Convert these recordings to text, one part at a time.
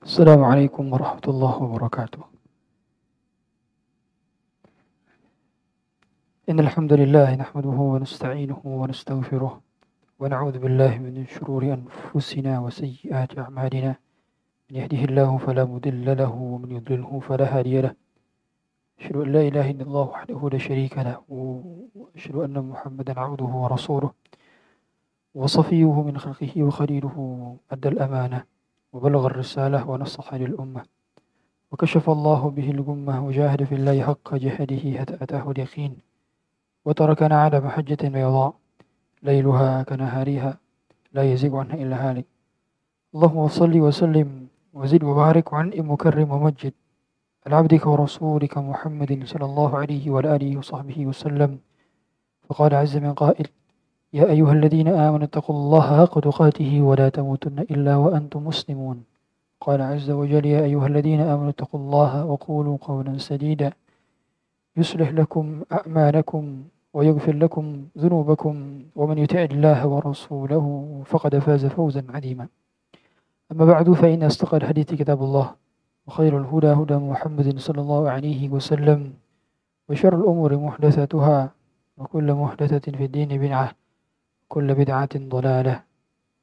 السلام عليكم ورحمة الله وبركاته. إن الحمد لله نحمده ونستعينه ونستغفره ونعوذ بالله من شرور أنفسنا وسيئات أعمالنا. من يهده الله فلا مضل له ومن يضلله فلا هادي له. أشهد أن لا إله إلا الله وحده لا شريك له وأشهد أن محمدا عبده ورسوله وصفيه من خلقه وخليله. أدى الأمانة وبلغ الرسالة ونصح للأمة وكشف الله به الغمة وجاهد في الله حق جهده حتى أتاه اليقين وتركنا على محجة بيضاء ليلها كنهارها لا يزيغ عنها إلا هالك. اللهم صل وسلم وزد وبارك وعنئم مكرم ومجد على عبدك ورسولك محمد صلى الله عليه وعلى آله وصحبه وسلم. فقال عز من قائل: يا أيها الذين آمنوا اتقوا الله حق تقاته ولا تموتن إلا وأنتم مسلمون. قال عز وجل: يا أيها الذين آمنوا اتقوا الله وقولوا قولا سديدا يصلح لكم أعمالكم ويغفر لكم ذنوبكم ومن يطع الله ورسوله فقد فاز فوزا عظيما. أما بعد فإن أصدق الحديث كتاب الله وخير الهدى هدى محمد صلى الله عليه وسلم وشر الأمور محدثاتها وكل محدثة في الدين بدعة وكل بدعة ضلالة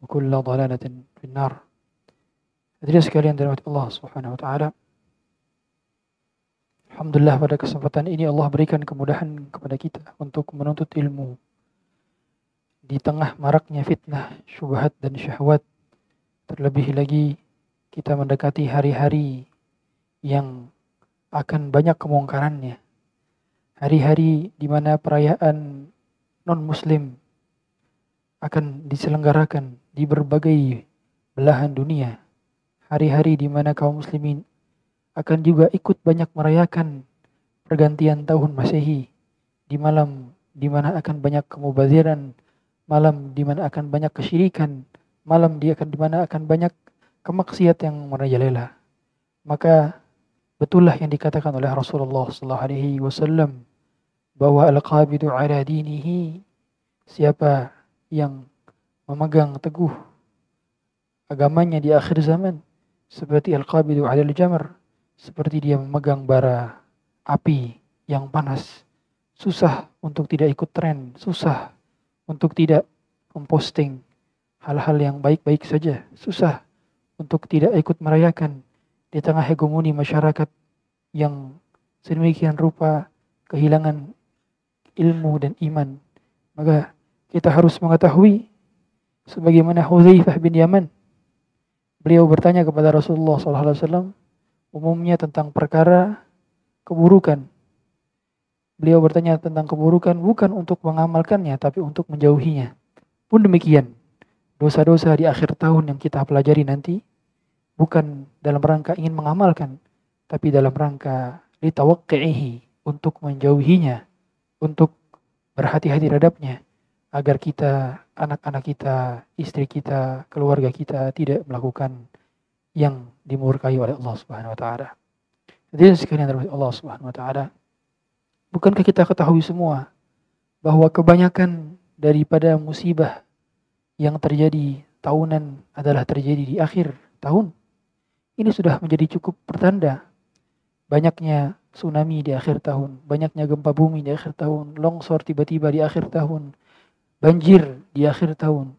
وكل ضلالة في النار. Hadirin sekalian dirahmati Allah Subhanahu wa taala. Alhamdulillah, pada kesempatan ini Allah berikan kemudahan kepada kita untuk menuntut ilmu di tengah maraknya fitnah, syubhat dan syahwat. Terlebih lagi kita mendekati hari-hari yang akan banyak kemungkarannya. Hari-hari di mana perayaan non-muslim akan diselenggarakan di berbagai belahan dunia. Hari-hari di mana kaum muslimin akan juga ikut banyak merayakan pergantian tahun Masehi, di malam di mana akan banyak kemubaziran, malam di mana akan banyak kesyirikan, malam di mana akan banyak kemaksiatan yang merajalela. Maka betullah yang dikatakan oleh Rasulullah sallallahu alaihi wasallam bahwa al-qabidu ala dinihi, siapa yang memegang teguh agamanya di akhir zaman, seperti al-qabidu 'alal jamr, seperti dia memegang bara api yang panas. Susah untuk tidak ikut tren, susah untuk tidak memposting hal-hal yang baik-baik saja, susah untuk tidak ikut merayakan di tengah hegemoni masyarakat yang sedemikian rupa kehilangan ilmu dan iman. Maka kita harus mengetahui sebagaimana Hudzaifah bin Yaman, beliau bertanya kepada Rasulullah SAW umumnya tentang perkara keburukan. Beliau bertanya tentang keburukan bukan untuk mengamalkannya, tapi untuk menjauhinya. Pun demikian, dosa-dosa di akhir tahun yang kita pelajari nanti bukan dalam rangka ingin mengamalkan, tapi dalam rangka litawaqqi'ihi, untuk menjauhinya, untuk berhati-hati terhadapnya, agar kita, anak-anak kita, istri kita, keluarga kita tidak melakukan yang dimurkai oleh Allah Subhanahu wa taala. Jadi sekalian dari Allah Subhanahu wa taala, bukankah kita ketahui semua bahwa kebanyakan daripada musibah yang terjadi tahunan adalah terjadi di akhir tahun? Ini sudah menjadi cukup pertanda banyaknya tsunami di akhir tahun, banyaknya gempa bumi di akhir tahun, longsor tiba-tiba di akhir tahun, banjir di akhir tahun.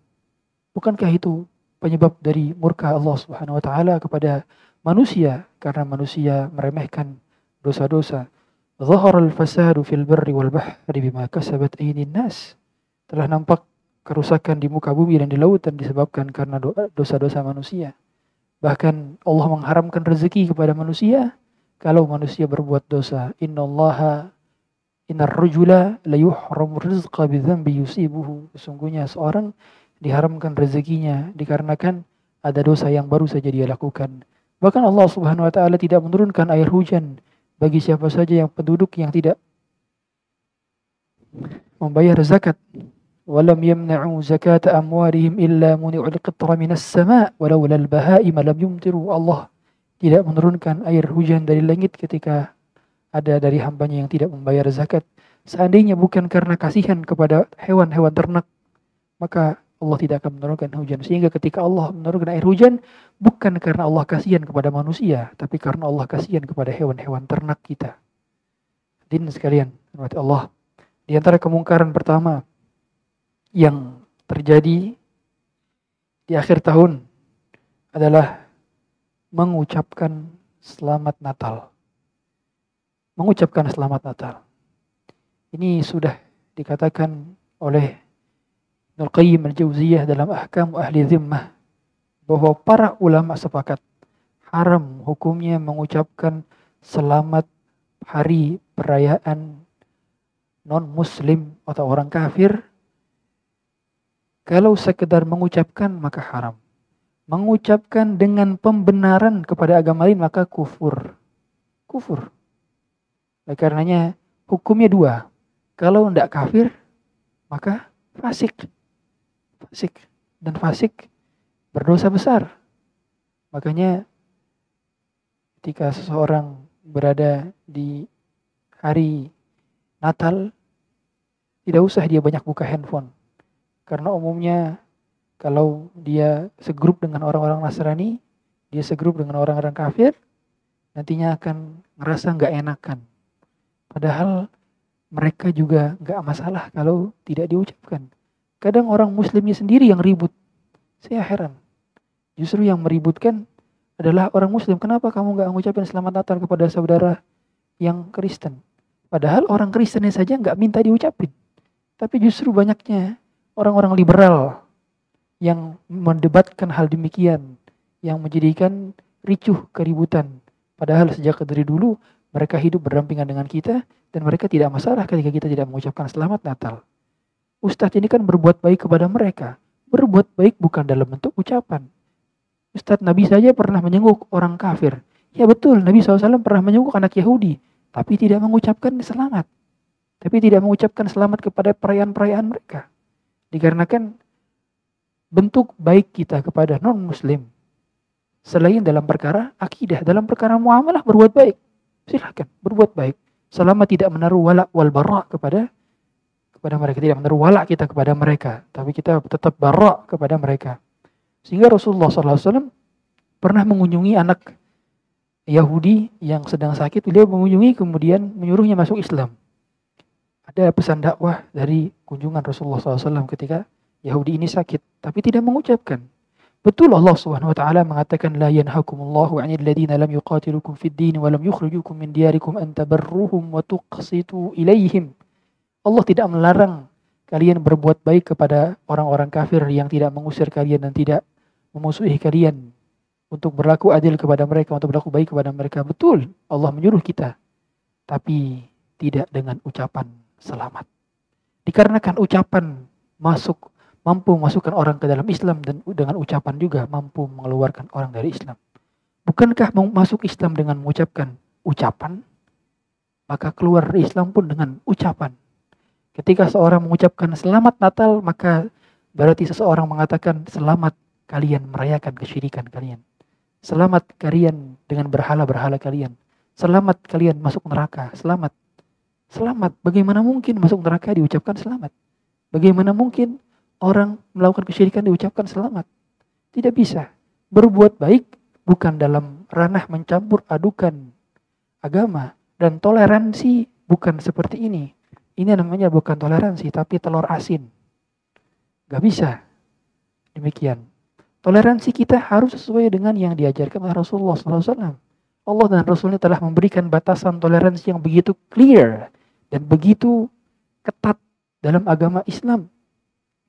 Bukankah itu penyebab dari murka Allah Subhanahu wa taala kepada manusia karena manusia meremehkan dosa-dosa? Zaharal fasadu fil barri wal bahri bima kasabat aydin nas. Telah nampak kerusakan di muka bumi dan di lautan disebabkan karena dosa-dosa manusia. Bahkan Allah mengharamkan rezeki kepada manusia kalau manusia berbuat dosa. Innar rajula la yuhramu rizqa bidzambi yusibuhu. Sesungguhnya seorang diharamkan rezekinya dikarenakan ada dosa yang baru saja dia lakukan. Bahkan Allah Subhanahu wa taala tidak menurunkan air hujan bagi siapa saja yang penduduk yang tidak membayar zakat. Walam yamna'u zakata amwarihim illa muni'ul qitra minas sama' walaula al-baha'im lam yumtiru. Allah tidak menurunkan air hujan dari langit ketika ada dari hambanya yang tidak membayar zakat. Seandainya bukan karena kasihan kepada hewan-hewan ternak, maka Allah tidak akan menurunkan hujan. Sehingga ketika Allah menurunkan air hujan, bukan karena Allah kasihan kepada manusia, tapi karena Allah kasihan kepada hewan-hewan ternak kita. Hadirin sekalian, rahmat Allah. Di antara kemungkaran pertama yang terjadi di akhir tahun adalah mengucapkan selamat Natal. Mengucapkan selamat Natal. Ini sudah dikatakan oleh Ibnul Qayyim al-Jauziyah dalam Ahkam Ahli Zimmah bahwa para ulama sepakat haram hukumnya mengucapkan selamat hari perayaan non-muslim atau orang kafir. Kalau sekedar mengucapkan maka haram. Mengucapkan dengan pembenaran kepada agama lain maka kufur. Kufur. Oleh karenanya hukumnya dua. Kalau tidak kafir maka fasik. Fasik. Dan fasik berdosa besar. Makanya ketika seseorang berada di hari Natal, tidak usah dia banyak buka handphone. Karena umumnya kalau dia segrup dengan orang-orang Nasrani, dia segrup dengan orang-orang kafir, nantinya akan ngerasa nggak enakan. Padahal mereka juga nggak masalah kalau tidak diucapkan. Kadang orang muslimnya sendiri yang ribut. Saya heran. Justru yang meributkan adalah orang muslim. Kenapa kamu nggak mengucapkan selamat Natal kepada saudara yang Kristen? Padahal orang Kristennya saja nggak minta diucapin. Tapi justru banyaknya orang-orang liberal yang mendebatkan hal demikian, yang menjadikan ricuh keributan. Padahal sejak dari dulu mereka hidup berdampingan dengan kita dan mereka tidak masalah ketika kita tidak mengucapkan selamat Natal. Ustadz ini kan berbuat baik kepada mereka. Berbuat baik bukan dalam bentuk ucapan. Ustadz Nabi saja pernah menjenguk orang kafir. Ya betul, Nabi SAW pernah menjenguk anak Yahudi. Tapi tidak mengucapkan selamat. Tapi tidak mengucapkan selamat kepada perayaan-perayaan mereka. Dikarenakan bentuk baik kita kepada non-muslim. Selain dalam perkara akidah, dalam perkara muamalah berbuat baik. Silahkan berbuat baik. Selama tidak menaruh wala wal bara kepada mereka. Tidak menaruh wala kita kepada mereka. Tapi kita tetap bara kepada mereka. Sehingga Rasulullah SAW pernah mengunjungi anak Yahudi yang sedang sakit. Beliau mengunjungi kemudian menyuruhnya masuk Islam. Ada pesan dakwah dari kunjungan Rasulullah SAW ketika Yahudi ini sakit. Tapi tidak mengucapkan. Betul Allah Subhanahu wa taala mengatakan la yanhakumullahu 'anil ladzina lam yuqatilukum fid din wa lam yukhrijukum min diyarikum an tabarruhum wa tuqsitu ilaihim. Allah tidak melarang kalian berbuat baik kepada orang-orang kafir yang tidak mengusir kalian dan tidak memusuhi kalian, untuk berlaku adil kepada mereka, untuk berlaku baik kepada mereka. Betul, Allah menyuruh kita. Tapi tidak dengan ucapan selamat. Dikarenakan ucapan mampu masukkan orang ke dalam Islam dan dengan ucapan juga mampu mengeluarkan orang dari Islam. Bukankah masuk Islam dengan mengucapkan ucapan? Maka keluar dari Islam pun dengan ucapan. Ketika seorang mengucapkan selamat Natal, maka berarti seseorang mengatakan selamat kalian merayakan kesyirikan kalian. Selamat kalian dengan berhala-berhala kalian. Selamat kalian masuk neraka. Selamat. Selamat. Bagaimana mungkin masuk neraka diucapkan selamat? Bagaimana mungkin orang melakukan kesyirikan diucapkan selamat? Tidak bisa. Berbuat baik bukan dalam ranah mencampur adukan agama. Dan toleransi bukan seperti ini. Ini namanya bukan toleransi, tapi telur asin. Gak bisa. Demikian. Toleransi kita harus sesuai dengan yang diajarkan oleh Rasulullah SAW. Allah dan Rasulnya telah memberikan batasan toleransi yang begitu clear dan begitu ketat dalam agama Islam.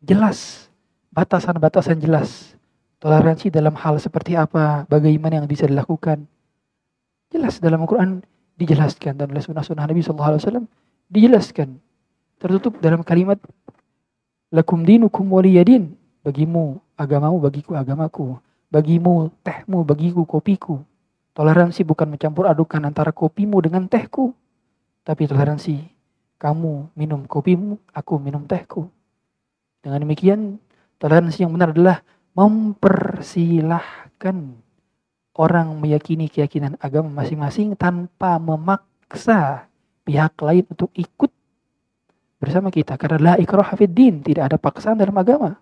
Jelas, batasan-batasan jelas. Toleransi dalam hal seperti apa, bagaimana yang bisa dilakukan. Jelas dalam Al-Quran dijelaskan dan oleh sunnah-sunnah Nabi SAW dijelaskan. Tertutup dalam kalimat lakum dinukum waliyadin. Bagimu agamamu, bagiku agamaku. Bagimu tehmu, bagiku kopiku. Toleransi bukan mencampur adukan antara kopimu dengan tehku. Tapi toleransi kamu minum kopimu, aku minum tehku. Dengan demikian toleransi yang benar adalah mempersilahkan orang meyakini keyakinan agama masing-masing tanpa memaksa pihak lain untuk ikut bersama kita. Karena la ikraha fid din, tidak ada paksaan dalam agama.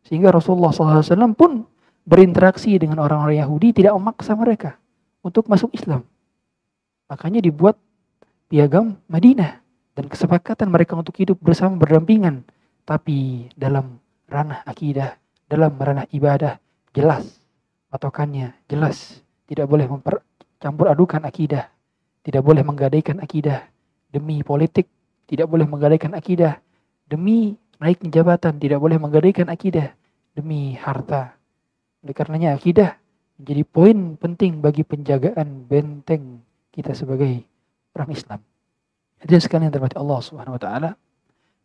Sehingga Rasulullah SAW pun berinteraksi dengan orang-orang Yahudi, tidak memaksa mereka untuk masuk Islam. Makanya dibuat piagam Madinah dan kesepakatan mereka untuk hidup bersama berdampingan. Tapi dalam ranah akidah, dalam ranah ibadah, jelas patokannya, jelas. Tidak boleh campur adukan akidah. Tidak boleh menggadaikan akidah demi politik. Tidak boleh menggadaikan akidah demi naiknya jabatan. Tidak boleh menggadaikan akidah demi harta. Oleh karenanya akidah menjadi poin penting bagi penjagaan benteng kita sebagai orang Islam. Hadirin sekalian terhormat Allah Subhanahu wa taala.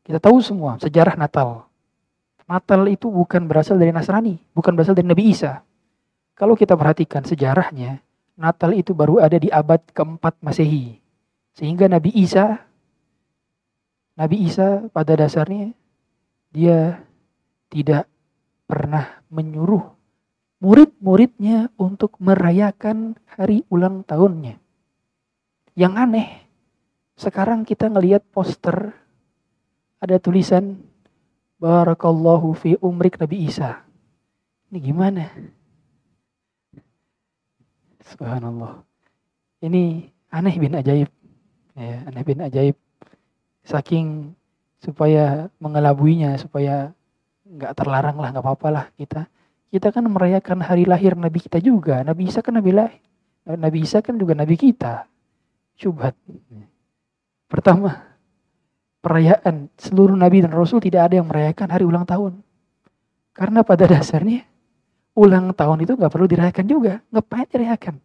Kita tahu semua sejarah Natal. Natal itu bukan berasal dari Nasrani, bukan berasal dari Nabi Isa. Kalau kita perhatikan sejarahnya, Natal itu baru ada di abad keempat Masehi. Sehingga Nabi Isa pada dasarnya dia tidak pernah menyuruh murid-muridnya untuk merayakan hari ulang tahunnya. Yang aneh, sekarang kita ngelihat poster ada tulisan Barakallahu fi umrik Nabi Isa. Ini gimana? Subhanallah. Ini aneh bin ajaib. Ya, aneh bin ajaib. Saking supaya mengelabuinya, supaya nggak terlarang lah, nggak apa-apa lah kita. Kita kan merayakan hari lahir Nabi kita juga. Nabi Isa kan Nabi lahir. Nabi Isa kan juga Nabi kita. Syubhat. Pertama, perayaan seluruh Nabi dan Rasul tidak ada yang merayakan hari ulang tahun. Karena pada dasarnya ulang tahun itu nggak perlu dirayakan juga. Ngapain dirayakan?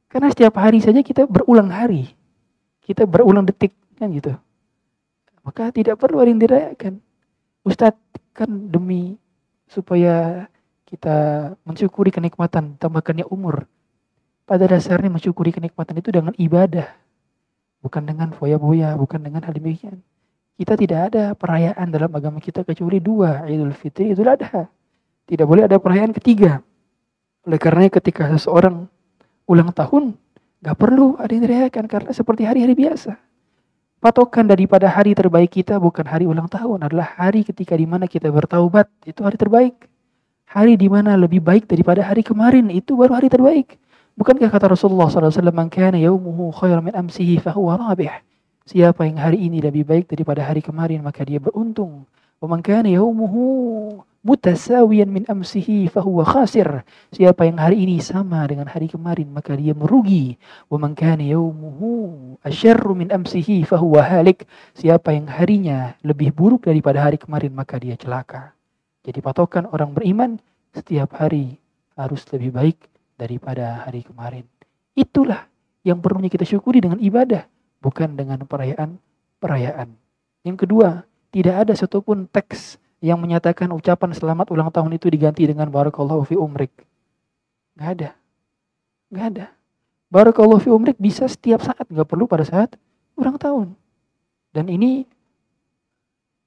Karena setiap hari saja kita berulang hari. Kita berulang detik kan gitu. Maka tidak perlu ada yang dirayakan. Ustadz kan demi supaya kita mensyukuri kenikmatan, tambahkannya umur. Pada dasarnya mensyukuri kenikmatan itu dengan ibadah. Bukan dengan foya-foya, bukan dengan hal demikian. Kita tidak ada perayaan dalam agama kita kecuali dua, Idul Fitri, Idul Adha. Tidak boleh ada perayaan ketiga. Oleh karena ketika seseorang ulang tahun, gak perlu ada yang dirayakan karena seperti hari-hari biasa. Patokan daripada hari terbaik kita bukan hari ulang tahun, adalah hari ketika dimana kita bertaubat, itu hari terbaik. Hari dimana lebih baik daripada hari kemarin, itu baru hari terbaik. Bukankah kata Rasulullah SAW, "Man kana yaumuhu khairan min amsihi fahuwa rabih." Siapa yang hari ini lebih baik daripada hari kemarin, maka dia beruntung. Wa man kana yaumuhu mutasawiyan min amsihi fahuwa khasir. Siapa yang hari ini sama dengan hari kemarin, maka dia merugi. Wa man kana yaumuhu asyarru min amsihi fahuwa halik. Siapa yang harinya lebih buruk daripada hari kemarin, maka dia celaka. Jadi patokan orang beriman, setiap hari harus lebih baik daripada hari kemarin. Itulah yang perlunya kita syukuri dengan ibadah, bukan dengan perayaan. Yang kedua, tidak ada satupun teks yang menyatakan ucapan selamat ulang tahun itu diganti dengan Barakallahu fi umrik. Gak ada. Barakallahu fi umrik bisa setiap saat, gak perlu pada saat ulang tahun. Dan ini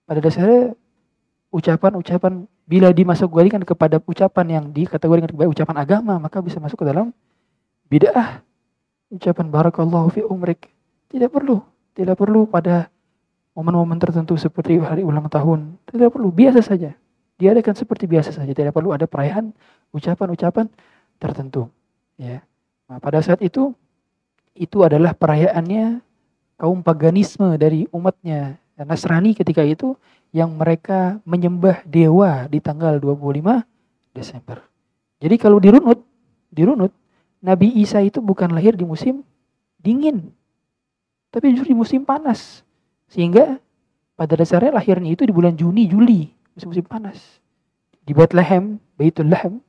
pada dasarnya ucapan-ucapan bila dimasukkan kepada ucapan yang dikategorikan sebagai ucapan agama, maka bisa masuk ke dalam bid'ah. Ucapan Barakallahu fi umrik tidak perlu pada momen-momen tertentu seperti hari ulang tahun. Tidak perlu, biasa saja. Diadakan seperti biasa saja, tidak perlu ada perayaan ucapan-ucapan tertentu. Ya. Nah, pada saat itu adalah perayaannya kaum paganisme dari umatnya Nasrani ketika itu, yang mereka menyembah dewa di tanggal 25 Desember. Jadi kalau dirunut, Nabi Isa itu bukan lahir di musim dingin, tapi justru di musim panas. Sehingga pada dasarnya lahirnya itu di bulan Juni, Juli, musim panas. Di Bethlehem, Baitul Lahem,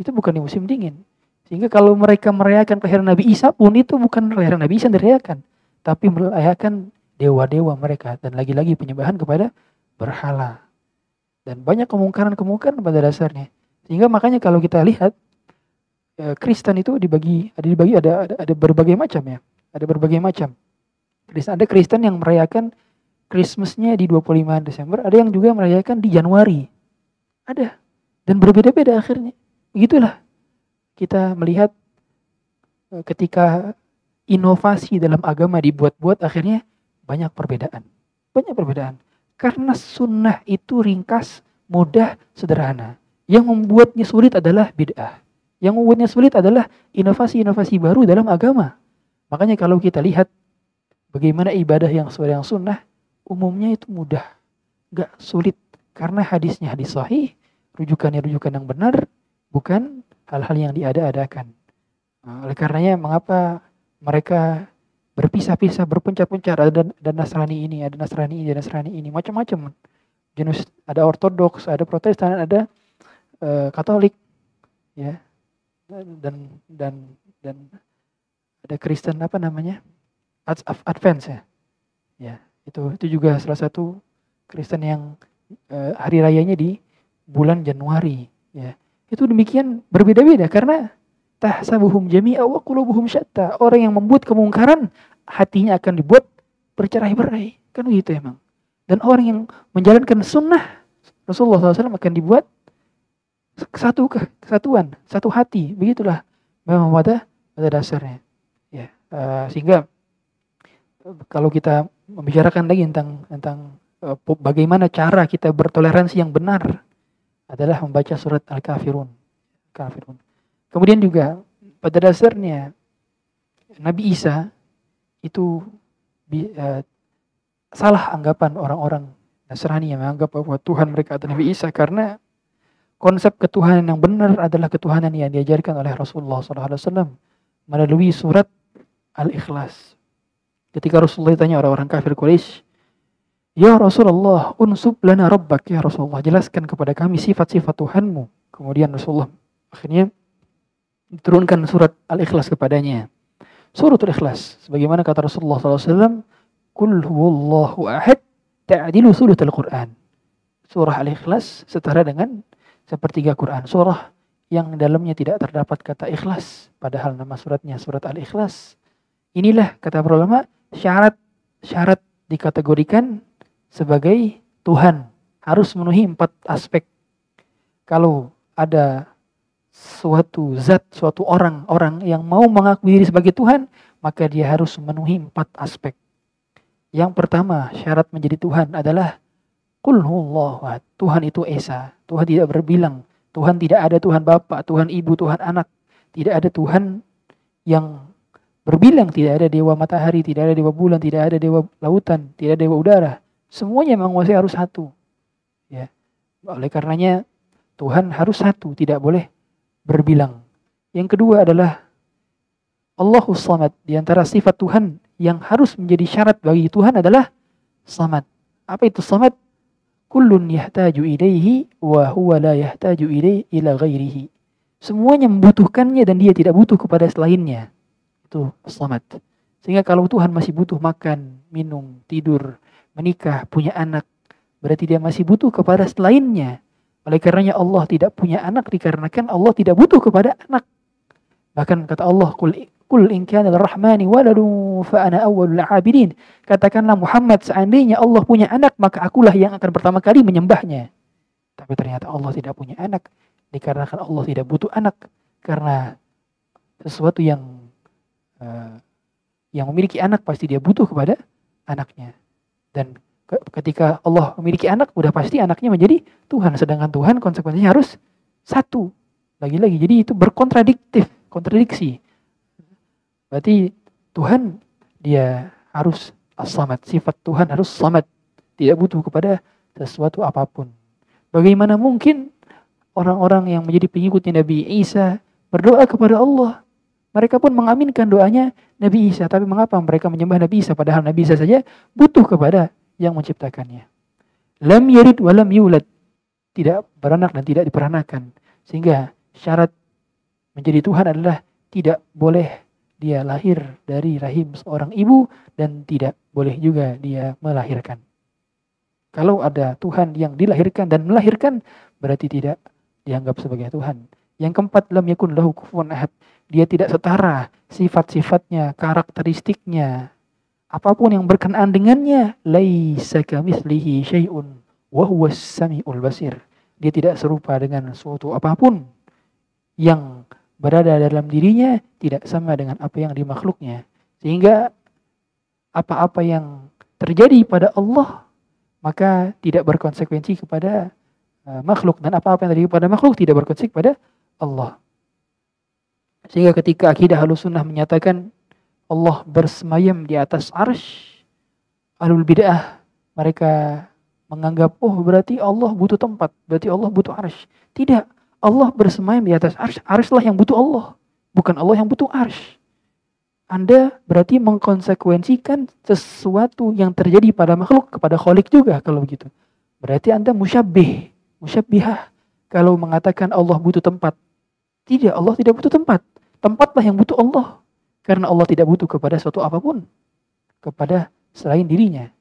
itu bukan di musim dingin. Sehingga kalau mereka merayakan kelahiran Nabi Isa pun itu bukan kelahiran Nabi Isa yang dirayakan, tapi merayakan dewa-dewa mereka, dan lagi-lagi penyembahan kepada berhala. Dan banyak kemungkaran-kemungkaran pada dasarnya. Sehingga makanya kalau kita lihat Kristen itu dibagi ada berbagai macam ya. Ada berbagai macam. Ada Kristen yang merayakan Christmas-nya di 25 Desember, ada yang juga merayakan di Januari. Ada. Dan berbeda-beda akhirnya. Begitulah kita melihat ketika inovasi dalam agama dibuat-buat, akhirnya banyak perbedaan. Karena sunnah itu ringkas, mudah, sederhana. Yang membuatnya sulit adalah bid'ah. Yang membuatnya sulit adalah inovasi-inovasi baru dalam agama. Makanya kalau kita lihat bagaimana ibadah yang sesuai dengan sunnah, umumnya itu mudah, gak sulit. Karena hadisnya hadis sahih, rujukannya rujukan yang benar, bukan hal-hal yang diada-adakan. Oleh karenanya mengapa mereka berpisah-pisah, berpencar-pencar, ada Nasrani ini, ada Nasrani ini, ada Nasrani ini, macam-macam. Jenis, ada Ortodoks, ada Protestan, ada Katolik, ya, dan ada Kristen apa namanya, Advance ya, ya itu juga salah satu Kristen yang hari rayanya di bulan Januari, ya. Itu demikian berbeda-beda karena tahsabuhum jami'a wa qulubuhum syatta. Orang yang membuat kemungkaran hatinya akan dibuat bercerai-berai, kan gitu emang. Dan orang yang menjalankan sunnah Rasulullah SAW akan dibuat kesatuan, satu hati. Begitulah memang pada dasarnya, ya. Sehingga kalau kita membicarakan lagi tentang bagaimana cara kita bertoleransi yang benar adalah membaca surat Al-Kafirun. Kemudian juga pada dasarnya Nabi Isa itu salah anggapan orang-orang Nasrani yang menganggap bahwa Tuhan mereka adalah Nabi Isa, karena konsep ketuhanan yang benar adalah ketuhanan yang diajarkan oleh Rasulullah SAW melalui surat Al-Ikhlas. Ketika Rasulullah ditanya orang-orang kafir Quraisy, "Ya Rasulullah, unsub lana rabbak, ya Rasulullah, jelaskan kepada kami sifat-sifat Tuhanmu." Kemudian Rasulullah akhirnya diturunkan surat Al-Ikhlas kepadanya. Surat Al-Ikhlas, sebagaimana kata Rasulullah SAW, "Qul huwallahu ahad, ta'dilu thulutsal Qur'an." Surah Al-Ikhlas setara dengan sepertiga Quran. Surah yang dalamnya tidak terdapat kata ikhlas, padahal nama suratnya surat Al-Ikhlas. Inilah kata para ulama syarat dikategorikan sebagai Tuhan, harus memenuhi 4 aspek. Kalau ada suatu zat, suatu orang yang mau mengakui diri sebagai Tuhan, maka dia harus memenuhi 4 aspek. Yang pertama, syarat menjadi Tuhan adalah Qul huwallahu ahad. Tuhan itu esa. Tuhan tidak berbilang. Tuhan tidak ada Tuhan Bapa, Tuhan Ibu, Tuhan Anak. Tidak ada Tuhan yang berbilang. Tidak ada dewa matahari, tidak ada dewa bulan, tidak ada dewa lautan, tidak ada dewa udara. Semuanya menguasai harus satu. Ya. Oleh karenanya Tuhan harus satu, tidak boleh berbilang. Yang kedua adalah Allahus Samad. Di antara sifat Tuhan yang harus menjadi syarat bagi Tuhan adalah Samad. Apa itu Samad? Kullun yahtaju ilaihi wa huwa la yahtaju ila ghairihi. Semuanya membutuhkannya dan dia tidak butuh kepada selainnya. Itu Samad. Sehingga kalau Tuhan masih butuh makan, minum, tidur, menikah, punya anak, berarti dia masih butuh kepada selainnya. Oleh karenanya Allah tidak punya anak dikarenakan Allah tidak butuh kepada anak. Bahkan kata Allah, Qul in kana lirrahmani waladun fa ana awwalul 'abidin. Katakanlah Muhammad, seandainya Allah punya anak, maka akulah yang akan pertama kali menyembahnya. Tapi ternyata Allah tidak punya anak dikarenakan Allah tidak butuh anak, karena sesuatu yang memiliki anak pasti dia butuh kepada anaknya. Dan ketika Allah memiliki anak, udah pasti anaknya menjadi Tuhan, sedangkan Tuhan konsekuensinya harus satu. Lagi-lagi jadi itu kontradiksi. Berarti Tuhan dia harus as-samad. Sifat Tuhan harus samad. Tidak butuh kepada sesuatu apapun. Bagaimana mungkin orang-orang yang menjadi pengikutnya Nabi Isa berdoa kepada Allah? Mereka pun mengaminkan doanya Nabi Isa. Tapi mengapa mereka menyembah Nabi Isa? Padahal Nabi Isa saja butuh kepada yang menciptakannya. Lam yalid wa lam yulad. Tidak beranak dan tidak diperanakan. Sehingga syarat menjadi Tuhan adalah tidak boleh dia lahir dari rahim seorang ibu dan tidak boleh juga dia melahirkan. Kalau ada Tuhan yang dilahirkan dan melahirkan, berarti tidak dianggap sebagai Tuhan. Yang keempat, lam yakun lahu kufuwan ahad. Dia tidak setara sifat-sifatnya, karakteristiknya, apapun yang berkenaan dengannya. Laisa kamitslihi syai'un wa huwas samiul basir. Dia tidak serupa dengan suatu apapun yang berada dalam dirinya, tidak sama dengan apa yang dimakhluknya. Sehingga apa-apa yang terjadi pada Allah maka tidak berkonsekuensi kepada makhluk, dan apa-apa yang terjadi pada makhluk tidak berkutik pada Allah. Sehingga ketika akidah Ahlussunnah menyatakan Allah bersemayam di atas arsy, Ahlul bid'ah mereka menganggap, oh berarti Allah butuh tempat, berarti Allah butuh arsy. Tidak, Allah bersemayam di atas arsy, arsy lah yang butuh Allah, bukan Allah yang butuh arsy. Anda berarti mengkonsekuensikan sesuatu yang terjadi pada makhluk kepada Khalik juga kalau begitu. Berarti Anda musyabbihah kalau mengatakan Allah butuh tempat. Tidak, Allah tidak butuh tempat. Tempatlah yang butuh Allah. Karena Allah tidak butuh kepada suatu apapun, kepada selain dirinya.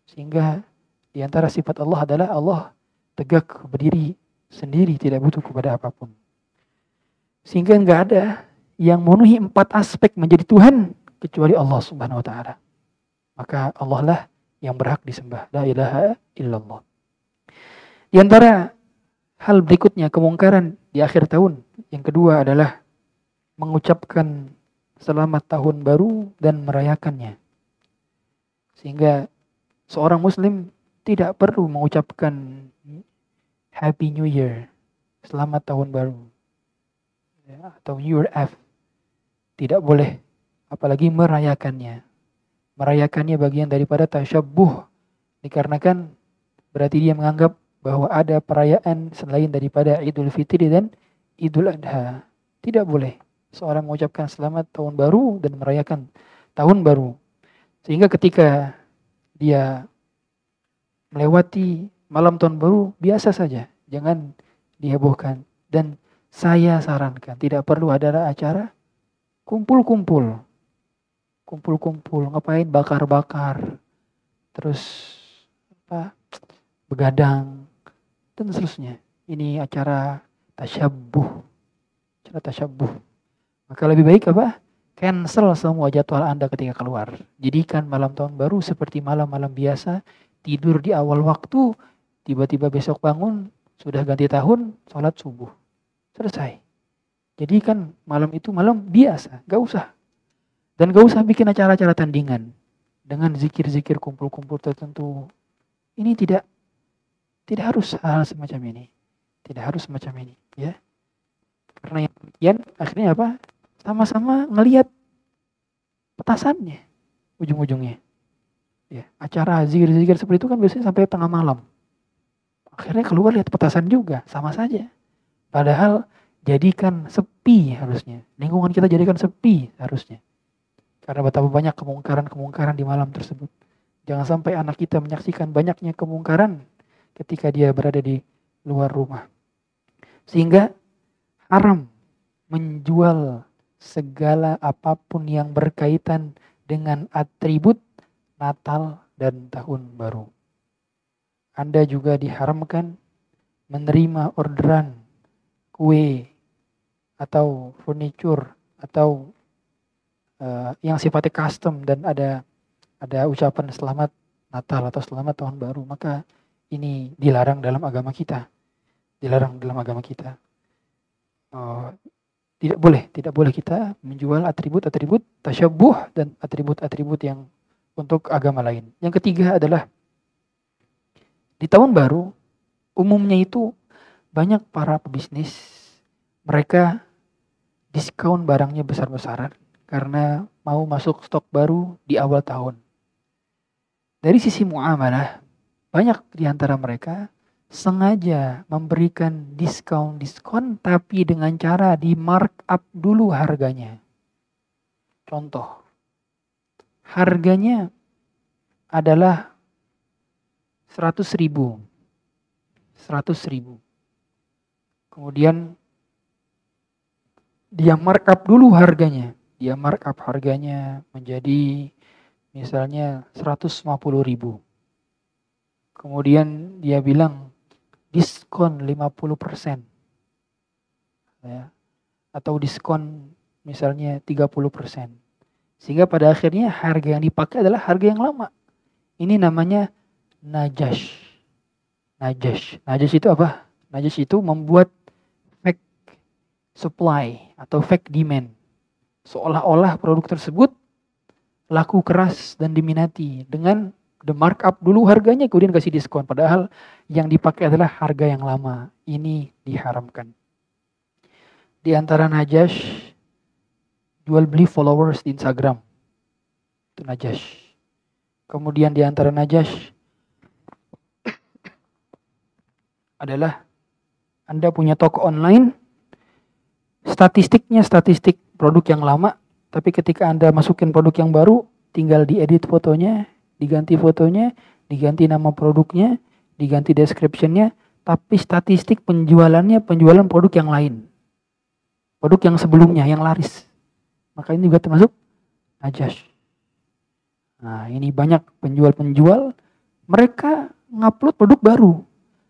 Sehingga di antara sifat Allah adalah Allah tegak berdiri sendiri, tidak butuh kepada apapun. Sehingga enggak ada yang memenuhi 4 aspek menjadi Tuhan kecuali Allah Subhanahu wa taala. Maka Allah lah yang berhak disembah. La ilaha illallah. Di antara hal berikutnya kemungkaran di akhir tahun. Yang kedua adalah mengucapkan selamat tahun baru dan merayakannya. Sehingga seorang muslim tidak perlu mengucapkan Happy New Year, selamat tahun baru, ya, atau New Year Eve. Tidak boleh, apalagi merayakannya. Merayakannya bagian daripada tasyabbuh, dikarenakan berarti dia menganggap bahwa ada perayaan selain daripada Idul Fitri dan Idul Adha. Tidak boleh seorang mengucapkan selamat tahun baru dan merayakan tahun baru. Sehingga ketika dia melewati malam tahun baru, biasa saja, jangan dihebohkan. Dan saya sarankan tidak perlu ada acara kumpul-kumpul, ngapain bakar-bakar, terus begadang dan seterusnya. Ini acara tasyabbuh. Maka lebih baik apa? Cancel semua jadwal Anda ketika keluar. Jadikan malam tahun baru seperti malam-malam biasa, tidur di awal waktu, tiba-tiba besok bangun, sudah ganti tahun, sholat subuh. Selesai. Jadi kan malam itu malam biasa, gak usah. Dan gak usah bikin acara-acara tandingan dengan zikir-zikir kumpul-kumpul tertentu. Ini tidak harus hal semacam ini. Tidak harus semacam ini, ya. Karena yang demikian akhirnya apa? Sama-sama ngelihat petasannya ujung-ujungnya. Ya, acara zikir-zikir seperti itu kan biasanya sampai tengah malam. Akhirnya keluar lihat petasan juga, sama saja. Padahal jadikan sepi harusnya. Lingkungan kita jadikan sepi harusnya. Karena betapa banyak kemungkaran-kemungkaran di malam tersebut. Jangan sampai anak kita menyaksikan banyaknya kemungkaran ketika dia berada di luar rumah. Sehingga haram menjual segala apapun yang berkaitan dengan atribut Natal dan Tahun Baru. Anda juga diharamkan menerima orderan kue atau furniture atau yang sifatnya custom dan ada ucapan selamat Natal atau selamat Tahun Baru. Maka ini dilarang dalam agama kita. Tidak boleh kita menjual atribut-atribut tasyabbuh dan atribut-atribut yang untuk agama lain. Yang ketiga adalah di tahun baru umumnya itu banyak para pebisnis mereka diskon barangnya besar-besaran karena mau masuk stok baru di awal tahun. Dari sisi muamalah, banyak di antara mereka sengaja memberikan diskon tapi dengan cara di markup dulu harganya. Contoh, harganya adalah 100.000. Kemudian dia markup dulu harganya. Dia markup harganya menjadi misalnya 150.000. Kemudian dia bilang diskon 50%. Ya. Atau diskon misalnya 30%. Sehingga pada akhirnya harga yang dipakai adalah harga yang lama. Ini namanya najash. Najash itu apa? Najash itu membuat fake supply atau fake demand. Seolah-olah produk tersebut laku keras dan diminati dengan The markup dulu harganya, kemudian kasih diskon. Padahal yang dipakai adalah harga yang lama. Ini diharamkan. Di antara najash, jual beli followers di Instagram. Itu najash. Kemudian di antara najash adalah Anda punya toko online, statistiknya statistik produk yang lama, tapi ketika Anda masukin produk yang baru, tinggal diedit fotonya, diganti fotonya, diganti nama produknya, diganti description-nya, tapi statistik penjualannya penjualan produk yang lain. Produk yang sebelumnya, yang laris. Maka ini juga termasuk najash. Nah, ini banyak penjual-penjual, mereka ngupload produk baru,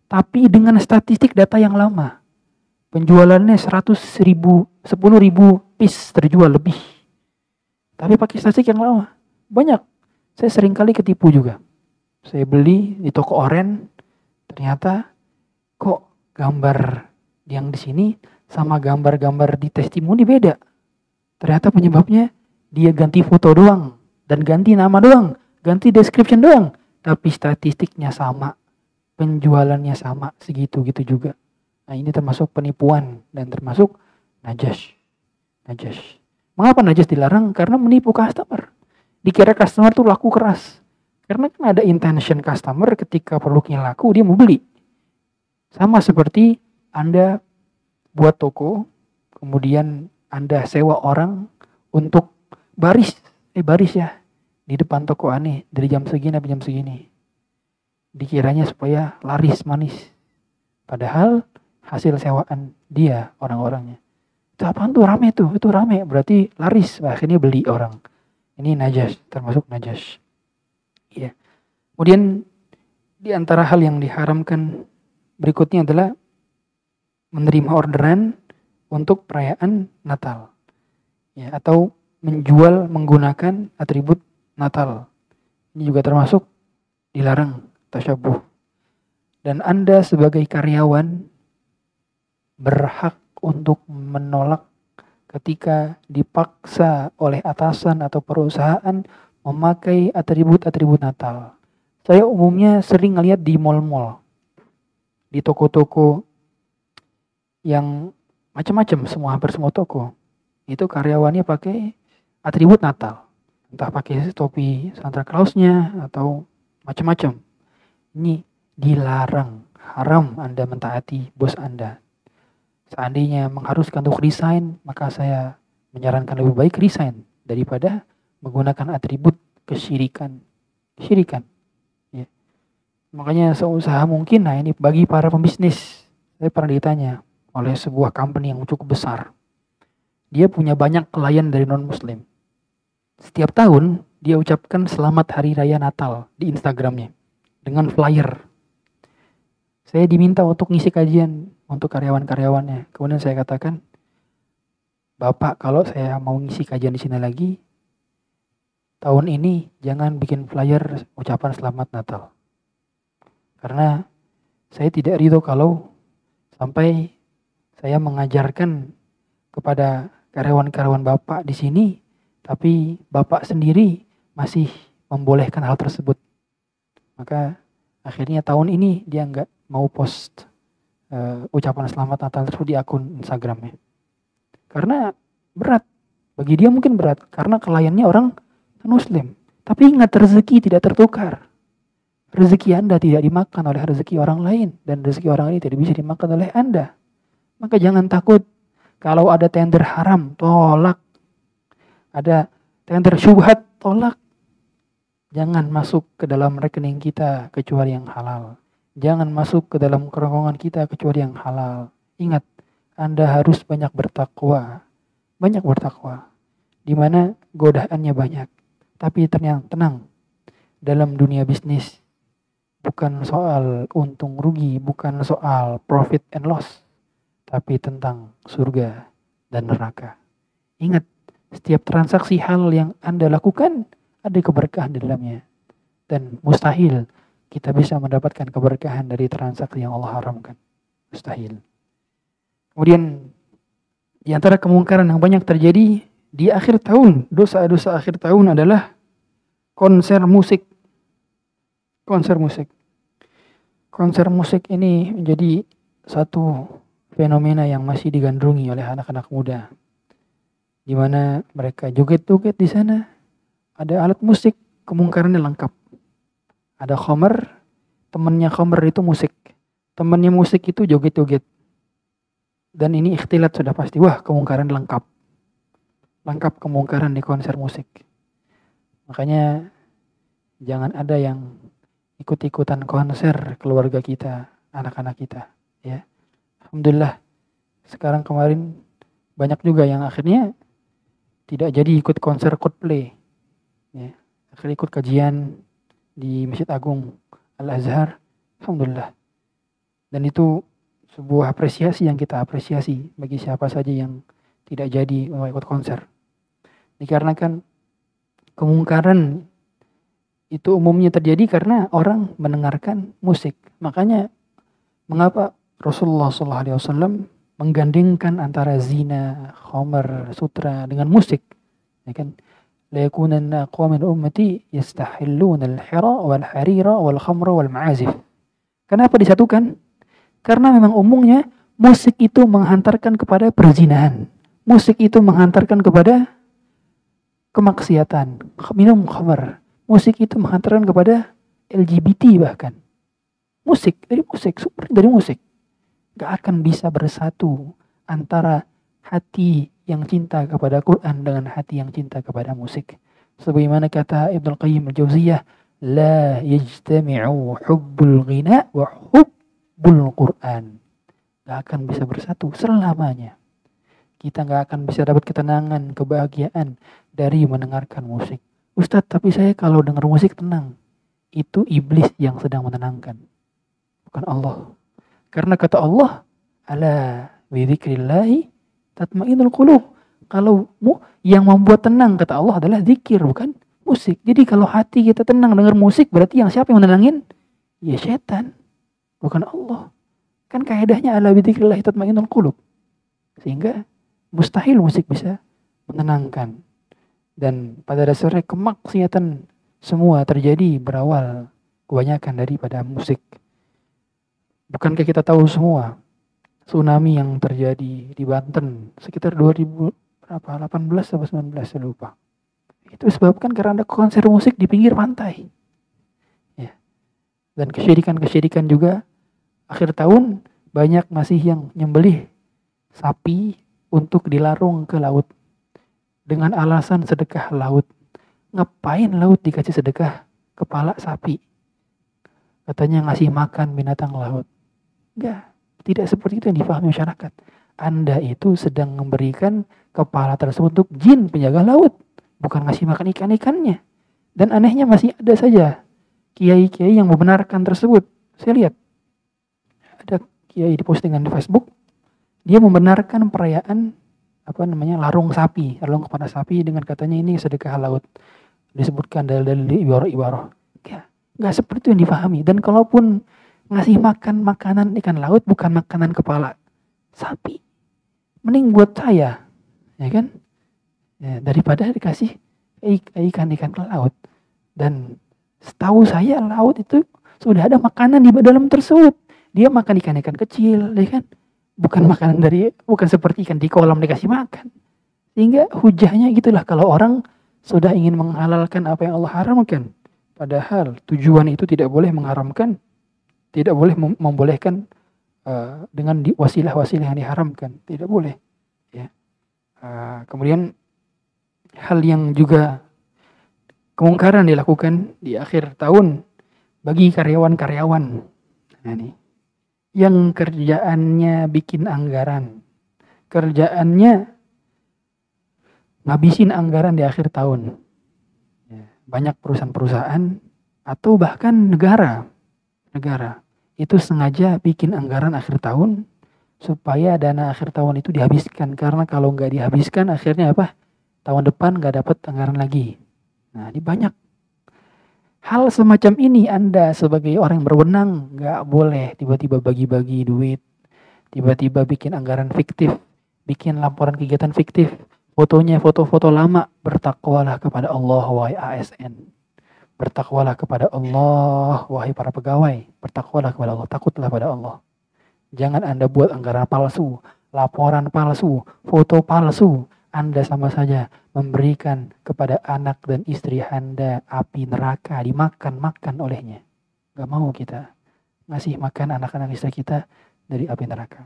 tapi dengan statistik data yang lama. Penjualannya 10.000 piece terjual lebih. Tapi pakai statistik yang lama. Banyak. Saya sering kali ketipu juga. Saya beli di toko oren, ternyata kok gambar yang di sini sama gambar-gambar di testimoni beda. Ternyata penyebabnya dia ganti foto doang dan ganti nama doang, ganti description doang, tapi statistiknya sama, penjualannya sama, segitu-gitu juga. Nah, ini termasuk penipuan dan termasuk najash. Najash. Mengapa najash dilarang? Karena menipu customer. Dikira customer tuh laku keras. Karena kan ada intention customer ketika produknya laku, dia mau beli. Sama seperti Anda buat toko, kemudian Anda sewa orang untuk baris ya di depan toko aneh dari jam segini sampai jam segini. Dikiranya supaya laris manis. Padahal hasil sewaan dia orang-orangnya. Itu apaan tuh, rame tuh, itu rame, berarti laris, akhirnya beli orang. Ini najash, termasuk najash. Ya. Kemudian di antara hal yang diharamkan berikutnya adalah menerima orderan untuk perayaan Natal. Ya, atau menjual menggunakan atribut Natal. Ini juga termasuk dilarang, tasyabuh. Dan Anda sebagai karyawan berhak untuk menolak ketika dipaksa oleh atasan atau perusahaan memakai atribut-atribut Natal. Saya umumnya sering ngeliat di mall-mall, di toko-toko yang macam-macam, hampir semua toko. Itu karyawannya pakai atribut Natal. Entah pakai topi Santa Claus-nya atau macam-macam. Ini dilarang, haram Anda mentaati bos Anda. Seandainya mengharuskan untuk resign, maka saya menyarankan lebih baik resign daripada menggunakan atribut kesyirikan. Syirikan. Ya. Makanya seusaha mungkin, nah ini bagi para pembisnis. Saya pernah ditanya oleh sebuah company yang cukup besar. Dia punya banyak klien dari non-muslim. Setiap tahun dia ucapkan selamat hari raya Natal di Instagramnya dengan flyer. Saya diminta untuk ngisi kajian untuk karyawan-karyawannya. Kemudian saya katakan, Bapak, kalau saya mau ngisi kajian di sini lagi, tahun ini jangan bikin flyer ucapan selamat Natal. Karena saya tidak ridho kalau sampai saya mengajarkan kepada karyawan-karyawan Bapak di sini, tapi Bapak sendiri masih membolehkan hal tersebut. Maka akhirnya tahun ini dia nggak mau post ucapan selamat Natal tersebut di akun Instagramnya. Karena berat. Bagi dia mungkin berat. Karena kliennya orang non-muslim. Tapi ingat, rezeki tidak tertukar. Rezeki Anda tidak dimakan oleh rezeki orang lain. Dan rezeki orang lain tidak bisa dimakan oleh Anda. Maka jangan takut. Kalau ada tender haram, tolak. Ada tender syubhat, tolak. Jangan masuk ke dalam rekening kita kecuali yang halal. Jangan masuk ke dalam kerongkongan kita kecuali yang halal. Ingat, Anda harus banyak bertakwa. Banyak bertakwa. Di mana godaannya banyak. Tapi tenang. Dalam dunia bisnis, bukan soal untung rugi, bukan soal profit and loss. Tapi tentang surga dan neraka. Ingat, setiap transaksi hal yang Anda lakukan, ada keberkahan di dalamnya. Dan mustahil kita bisa mendapatkan keberkahan dari transaksi yang Allah haramkan. Mustahil. Kemudian di antara kemungkaran yang banyak terjadi di akhir tahun, dosa-dosa akhir tahun adalah konser musik. Konser musik. Konser musik ini menjadi satu fenomena yang masih digandrungi oleh anak-anak muda, di mana mereka joget-joget di sana. Ada alat musik, kemungkarannya lengkap. Ada khamar, temannya khamar itu musik. Temannya musik itu joget-joget. Dan ini ikhtilat sudah pasti. Wah, kemungkaran lengkap. Lengkap kemungkaran di konser musik. Makanya jangan ada yang ikut-ikutan konser keluarga kita, anak-anak kita. Ya, alhamdulillah. Sekarang kemarin banyak juga yang akhirnya tidak jadi ikut konser Coldplay. Ya, akhirnya ikut kajian di Masjid Agung Al-Azhar. Alhamdulillah. Dan itu sebuah apresiasi yang kita apresiasi bagi siapa saja yang tidak jadi ikut konser. Dikarenakan kemungkaran itu umumnya terjadi karena orang mendengarkan musik. Makanya mengapa Rasulullah SAW menggandengkan antara zina, khamar, sutra dengan musik. Ya kan? La yakunanna aqwamin ummati yastahilluna al-hira wal-harira wal-khamra wal-ma'azif. Kenapa disatukan? Karena memang umumnya musik itu menghantarkan kepada perzinahan. Musik itu menghantarkan kepada kemaksiatan, minum khamar. Musik itu menghantarkan kepada LGBT bahkan. Musik, sumber dari musik. Gak akan bisa bersatu antara hati yang cinta kepada Quran dengan hati yang cinta kepada musik. Sebagaimana kata Ibnu Qayyim al-Jauziyah, la yajtami'u hubbul ghina wa hubbul Quran. Gak akan bisa bersatu selamanya. Kita gak akan bisa dapat ketenangan, kebahagiaan dari mendengarkan musik. Ustadz, tapi saya kalau dengar musik tenang. Itu iblis yang sedang menenangkan. Bukan Allah. Karena kata Allah, ala bidzikrillahi tatma'innul qulub. Kalau yang membuat tenang kata Allah adalah zikir, bukan musik. Jadi kalau hati kita tenang dengar musik, berarti yang siapa yang menenangin? Ya setan. Bukan Allah. Kan kaidahnya ala bidzikrillahi tatma'innul qulub. Sehingga mustahil musik bisa menenangkan. Dan pada dasarnya kemaksiatan semua terjadi berawal kebanyakan daripada musik. Bukankah kita tahu semua tsunami yang terjadi di Banten sekitar 2018 atau 19 saya lupa. Itu disebabkan karena ada konser musik di pinggir pantai. Ya. Dan kesyirikan juga akhir tahun banyak masih yang nyembelih sapi untuk dilarung ke laut. Dengan alasan sedekah laut. Ngapain laut dikasih sedekah kepala sapi? Katanya ngasih makan binatang laut. Enggak, tidak seperti itu yang dipahami masyarakat. Anda itu sedang memberikan kepala tersebut untuk jin penjaga laut. Bukan ngasih makan ikan-ikannya. Dan anehnya masih ada saja kiai-kiai yang membenarkan tersebut. Saya lihat ada kiai di postingan di Facebook. Dia membenarkan perayaan larung sapi, larung kepada sapi dengan katanya ini sedekah laut. Disebutkan dalil-dalil ibarah-ibarah. Enggak seperti itu yang dipahami. Dan kalaupun ngasih makan makanan ikan laut bukan makanan kepala sapi. Mending buat saya, ya kan? Ya, daripada dikasih ikan-ikan ke laut. Dan setahu saya laut itu sudah ada makanan di dalam tersebut. Dia makan ikan-ikan kecil, ya kan? Bukan makanan bukan seperti ikan di kolam dikasih makan. Sehingga hujahnya gitulah kalau orang sudah ingin menghalalkan apa yang Allah haramkan. Padahal tujuan itu tidak boleh mengharamkan, tidak boleh membolehkan dengan wasilah-wasilah yang diharamkan. Tidak boleh. Ya. Kemudian hal yang juga kemungkaran dilakukan di akhir tahun bagi karyawan-karyawan. Nah, ini. Yang kerjaannya bikin anggaran. Kerjaannya ngabisin anggaran di akhir tahun. Banyak perusahaan-perusahaan atau bahkan negara itu sengaja bikin anggaran akhir tahun supaya dana akhir tahun itu dihabiskan. Karena kalau nggak dihabiskan akhirnya tahun depan nggak dapat anggaran lagi. Nah, ini banyak. Hal semacam ini Anda sebagai orang yang berwenang gak boleh tiba-tiba bagi-bagi duit. Tiba-tiba bikin anggaran fiktif. Bikin laporan kegiatan fiktif. Fotonya foto-foto lama. Bertakwalah kepada Allah wahai ASN. Bertakwalah kepada Allah, wahai para pegawai. Bertakwalah kepada Allah, takutlah pada Allah. Jangan Anda buat anggaran palsu, laporan palsu, foto palsu. Anda sama saja memberikan kepada anak dan istri Anda api neraka, dimakan-makan olehnya. Gak mau kita ngasih makan anak-anak istri kita dari api neraka.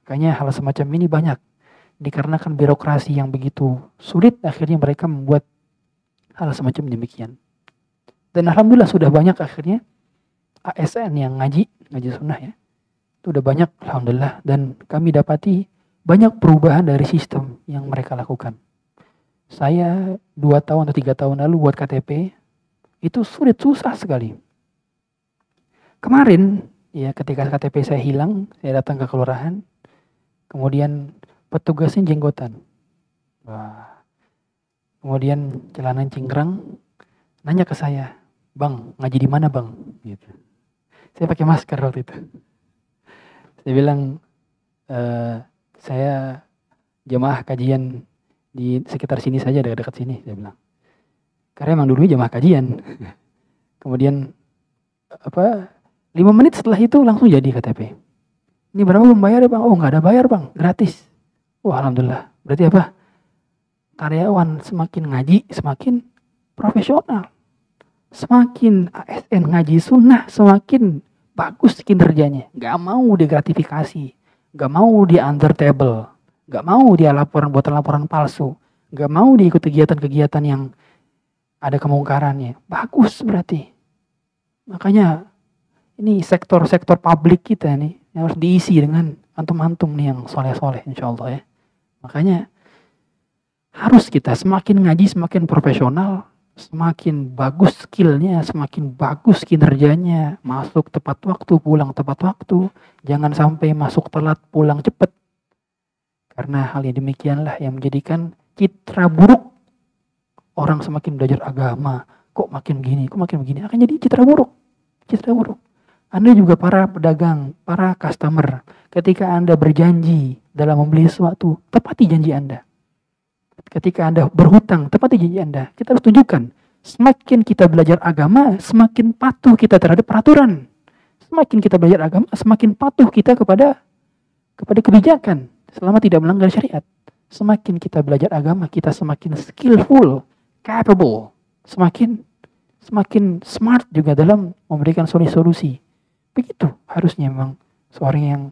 Makanya hal semacam ini banyak. Dikarenakan birokrasi yang begitu sulit, akhirnya mereka membuat hal semacam demikian. Dan alhamdulillah sudah banyak akhirnya ASN yang ngaji sunnah ya. Itu udah banyak alhamdulillah, dan kami dapati banyak perubahan dari sistem yang mereka lakukan. Saya 2 tahun atau 3 tahun lalu buat KTP, itu susah sekali. Kemarin ya ketika KTP saya hilang, saya datang ke kelurahan, kemudian petugasnya jenggotan. Wah. Kemudian celana cingkrang, nanya ke saya, "Bang, ngaji di mana, Bang?" Gitu. Saya pakai masker waktu itu. Saya bilang, saya jemaah kajian di sekitar sini saja, dekat sini, saya bilang. Karena emang dulunya jemaah kajian. Kemudian 5 menit setelah itu langsung jadi KTP. Ini berapa membayar ya, Bang? Oh, nggak ada bayar, Bang, gratis. Wah, alhamdulillah. Berarti apa? Karyawan semakin ngaji, semakin profesional. Semakin ASN ngaji sunnah, semakin bagus kinerjanya. Gak mau digratifikasi, gak mau di under table, gak mau dia buat laporan palsu, gak mau diikut kegiatan-kegiatan yang ada kemungkarannya. Bagus berarti. Makanya ini sektor-sektor publik kita nih yang harus diisi dengan antum-antum nih yang soleh-soleh insyaallah ya. Makanya harus kita semakin ngaji semakin profesional, semakin bagus skillnya, semakin bagus kinerjanya, masuk tepat waktu, pulang tepat waktu, jangan sampai masuk telat, pulang cepat. Karena hal yang demikianlah yang menjadikan citra buruk orang semakin belajar agama, kok makin begini, akan jadi citra buruk. Anda juga para pedagang, para customer, ketika Anda berjanji dalam membeli sesuatu, tepati janji Anda. Ketika Anda berhutang, tepati janji Anda. Kita harus tunjukkan, semakin kita belajar agama, semakin patuh kita terhadap peraturan. Semakin kita belajar agama, semakin patuh kita kepada kebijakan, selama tidak melanggar syariat. Semakin kita belajar agama, kita semakin skillful, capable, semakin smart juga dalam memberikan solusi. Begitu harusnya memang seorang yang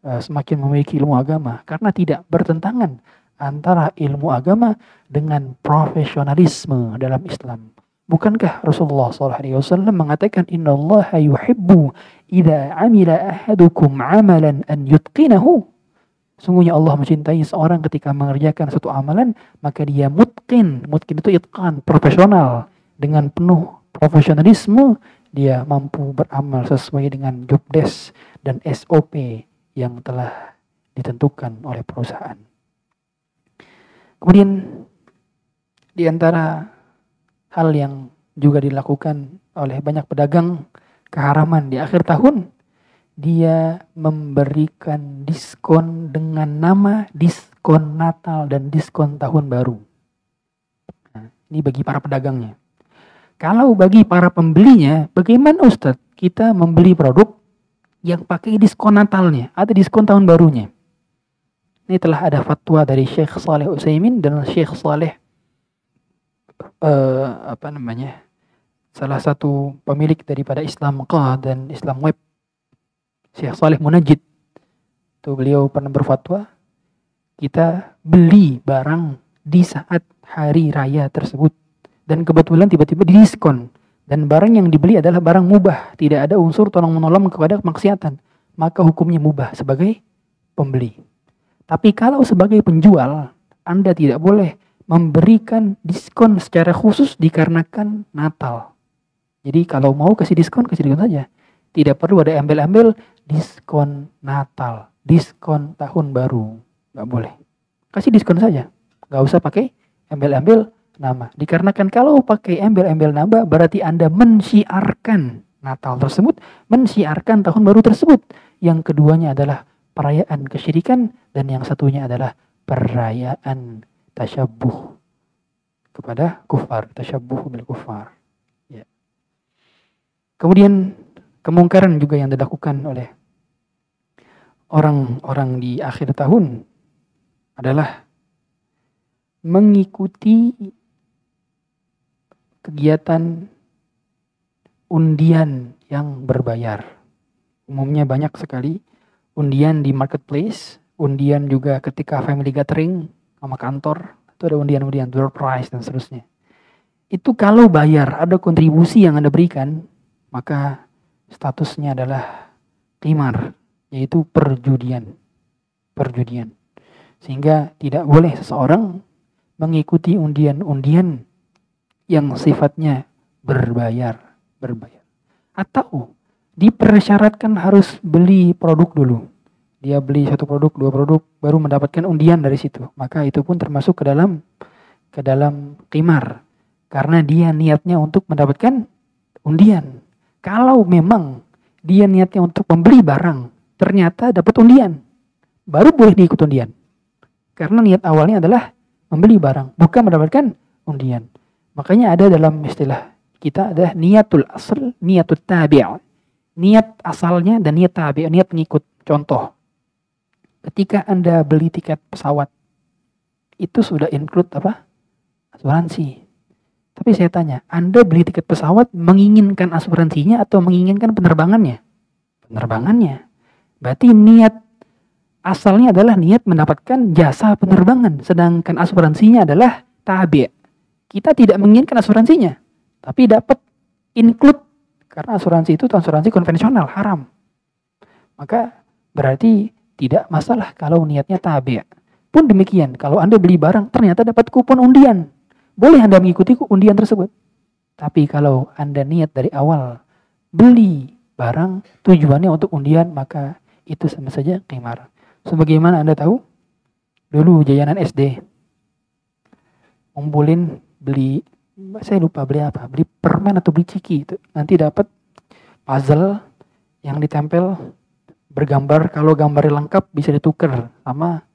semakin memiliki ilmu agama, karena tidak bertentangan antara ilmu agama dengan profesionalisme dalam Islam. Bukankah Rasulullah SAW mengatakan, Innallaha yuhibbu idza amila ahadukum amalan an yutqinahu. Sungguhnya Allah mencintai seorang ketika mengerjakan suatu amalan, maka dia mutqin itu itqan, profesional, dengan penuh profesionalisme. Dia mampu beramal sesuai dengan job desk dan SOP yang telah ditentukan oleh perusahaan. Kemudian di antara hal yang juga dilakukan oleh banyak pedagang keharaman di akhir tahun, dia memberikan diskon dengan nama diskon Natal dan diskon Tahun Baru. Nah, ini bagi para pedagangnya. Kalau bagi para pembelinya, bagaimana Ustadz kita membeli produk yang pakai diskon Natalnya atau diskon Tahun Barunya? Ini telah ada fatwa dari Syekh Shalih Utsaimin dan Syekh Shalih salah satu pemilik daripada Islam Qa dan Islam Web, Syekh Shalih Munajjid. Itu beliau pernah berfatwa, kita beli barang di saat hari raya tersebut dan kebetulan tiba-tiba didiskon, dan barang yang dibeli adalah barang mubah, tidak ada unsur tolong-menolong kepada kemaksiatan, maka hukumnya mubah sebagai pembeli. Tapi kalau sebagai penjual, Anda tidak boleh memberikan diskon secara khusus dikarenakan Natal. Jadi kalau mau kasih diskon saja. Tidak perlu ada embel-embel diskon Natal, diskon Tahun Baru. Nggak boleh. Kasih diskon saja. Nggak usah pakai embel-embel nama. Dikarenakan kalau pakai embel-embel nama, berarti Anda mensyiarkan Natal tersebut, mensyiarkan Tahun Baru tersebut. Yang keduanya adalah perayaan kesyirikan, dan yang satunya adalah perayaan tasyabbuh kepada kufar, tasyabbuh bil kufar. Ya. Kemudian kemungkaran juga yang dilakukan oleh orang-orang di akhir tahun adalah mengikuti kegiatan undian yang berbayar. Umumnya banyak sekali undian di marketplace, undian juga ketika family gathering sama kantor, itu ada undian-undian, door prize dan seterusnya. Itu kalau bayar, ada kontribusi yang Anda berikan, maka statusnya adalah qimar, yaitu perjudian. Sehingga tidak boleh seseorang mengikuti undian-undian yang sifatnya berbayar. Atau dipersyaratkan harus beli produk dulu. Dia beli 1 produk, 2 produk, baru mendapatkan undian dari situ. Maka itu pun termasuk ke dalam qimar. Karena dia niatnya untuk mendapatkan undian. Kalau memang dia niatnya untuk membeli barang, ternyata dapat undian, baru boleh diikut undian. Karena niat awalnya adalah membeli barang, bukan mendapatkan undian. Makanya ada dalam istilah kita ada niatul asal, niatul tabi'. Niat asalnya dan niat tabi', niat mengikut. Contoh, ketika Anda beli tiket pesawat, itu sudah include apa? Asuransi. Tapi saya tanya, Anda beli tiket pesawat menginginkan asuransinya atau menginginkan penerbangannya? Penerbangannya. Berarti niat asalnya adalah niat mendapatkan jasa penerbangan, sedangkan asuransinya adalah tabi'. Kita tidak menginginkan asuransinya, tapi dapat include, karena asuransi itu asuransi konvensional, haram. Maka berarti tidak masalah kalau niatnya tabi'. Pun demikian, kalau Anda beli barang ternyata dapat kupon undian, boleh Anda mengikuti undian tersebut. Tapi kalau Anda niat dari awal beli barang tujuannya untuk undian, maka itu sama saja qimar. Sebagaimana Anda tahu, dulu jajanan SD, ngumpulin beli, saya lupa beli apa, beli permen atau beli ciki, itu nanti dapat puzzle yang ditempel bergambar, kalau gambarnya lengkap bisa ditukar sama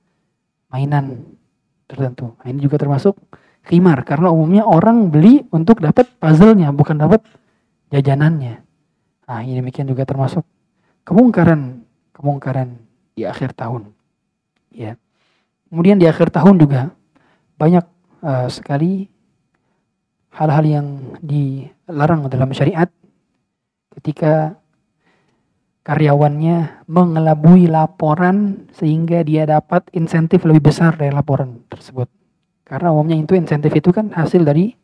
mainan tertentu. Nah, ini juga termasuk qimar, karena umumnya orang beli untuk dapat puzzle-nya, bukan dapat jajanannya. Nah, ini demikian juga termasuk kemungkaran di akhir tahun. Ya. Kemudian di akhir tahun juga banyak sekali hal-hal yang dilarang dalam syariat, ketika karyawannya mengelabui laporan sehingga dia dapat insentif lebih besar dari laporan tersebut. Karena umumnya itu insentif itu kan hasil dari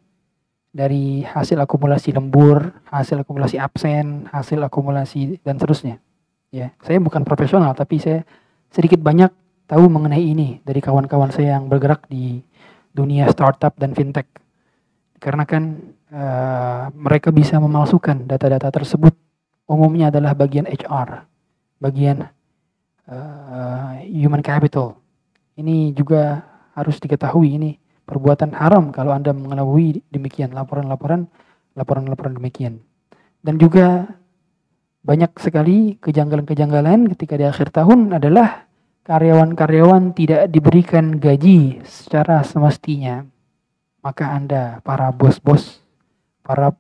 hasil akumulasi lembur, hasil akumulasi absen, hasil akumulasi dan seterusnya. Ya, saya bukan profesional tapi saya sedikit banyak tahu mengenai ini dari kawan-kawan saya yang bergerak di dunia startup dan fintech. Karena kan mereka bisa memalsukan data-data tersebut. Umumnya adalah bagian HR, bagian human capital. Ini juga harus diketahui, ini perbuatan haram kalau Anda mengelabui demikian laporan-laporan demikian. Dan juga banyak sekali kejanggalan-kejanggalan ketika di akhir tahun adalah karyawan-karyawan tidak diberikan gaji secara semestinya. Maka Anda, para bos-bos, para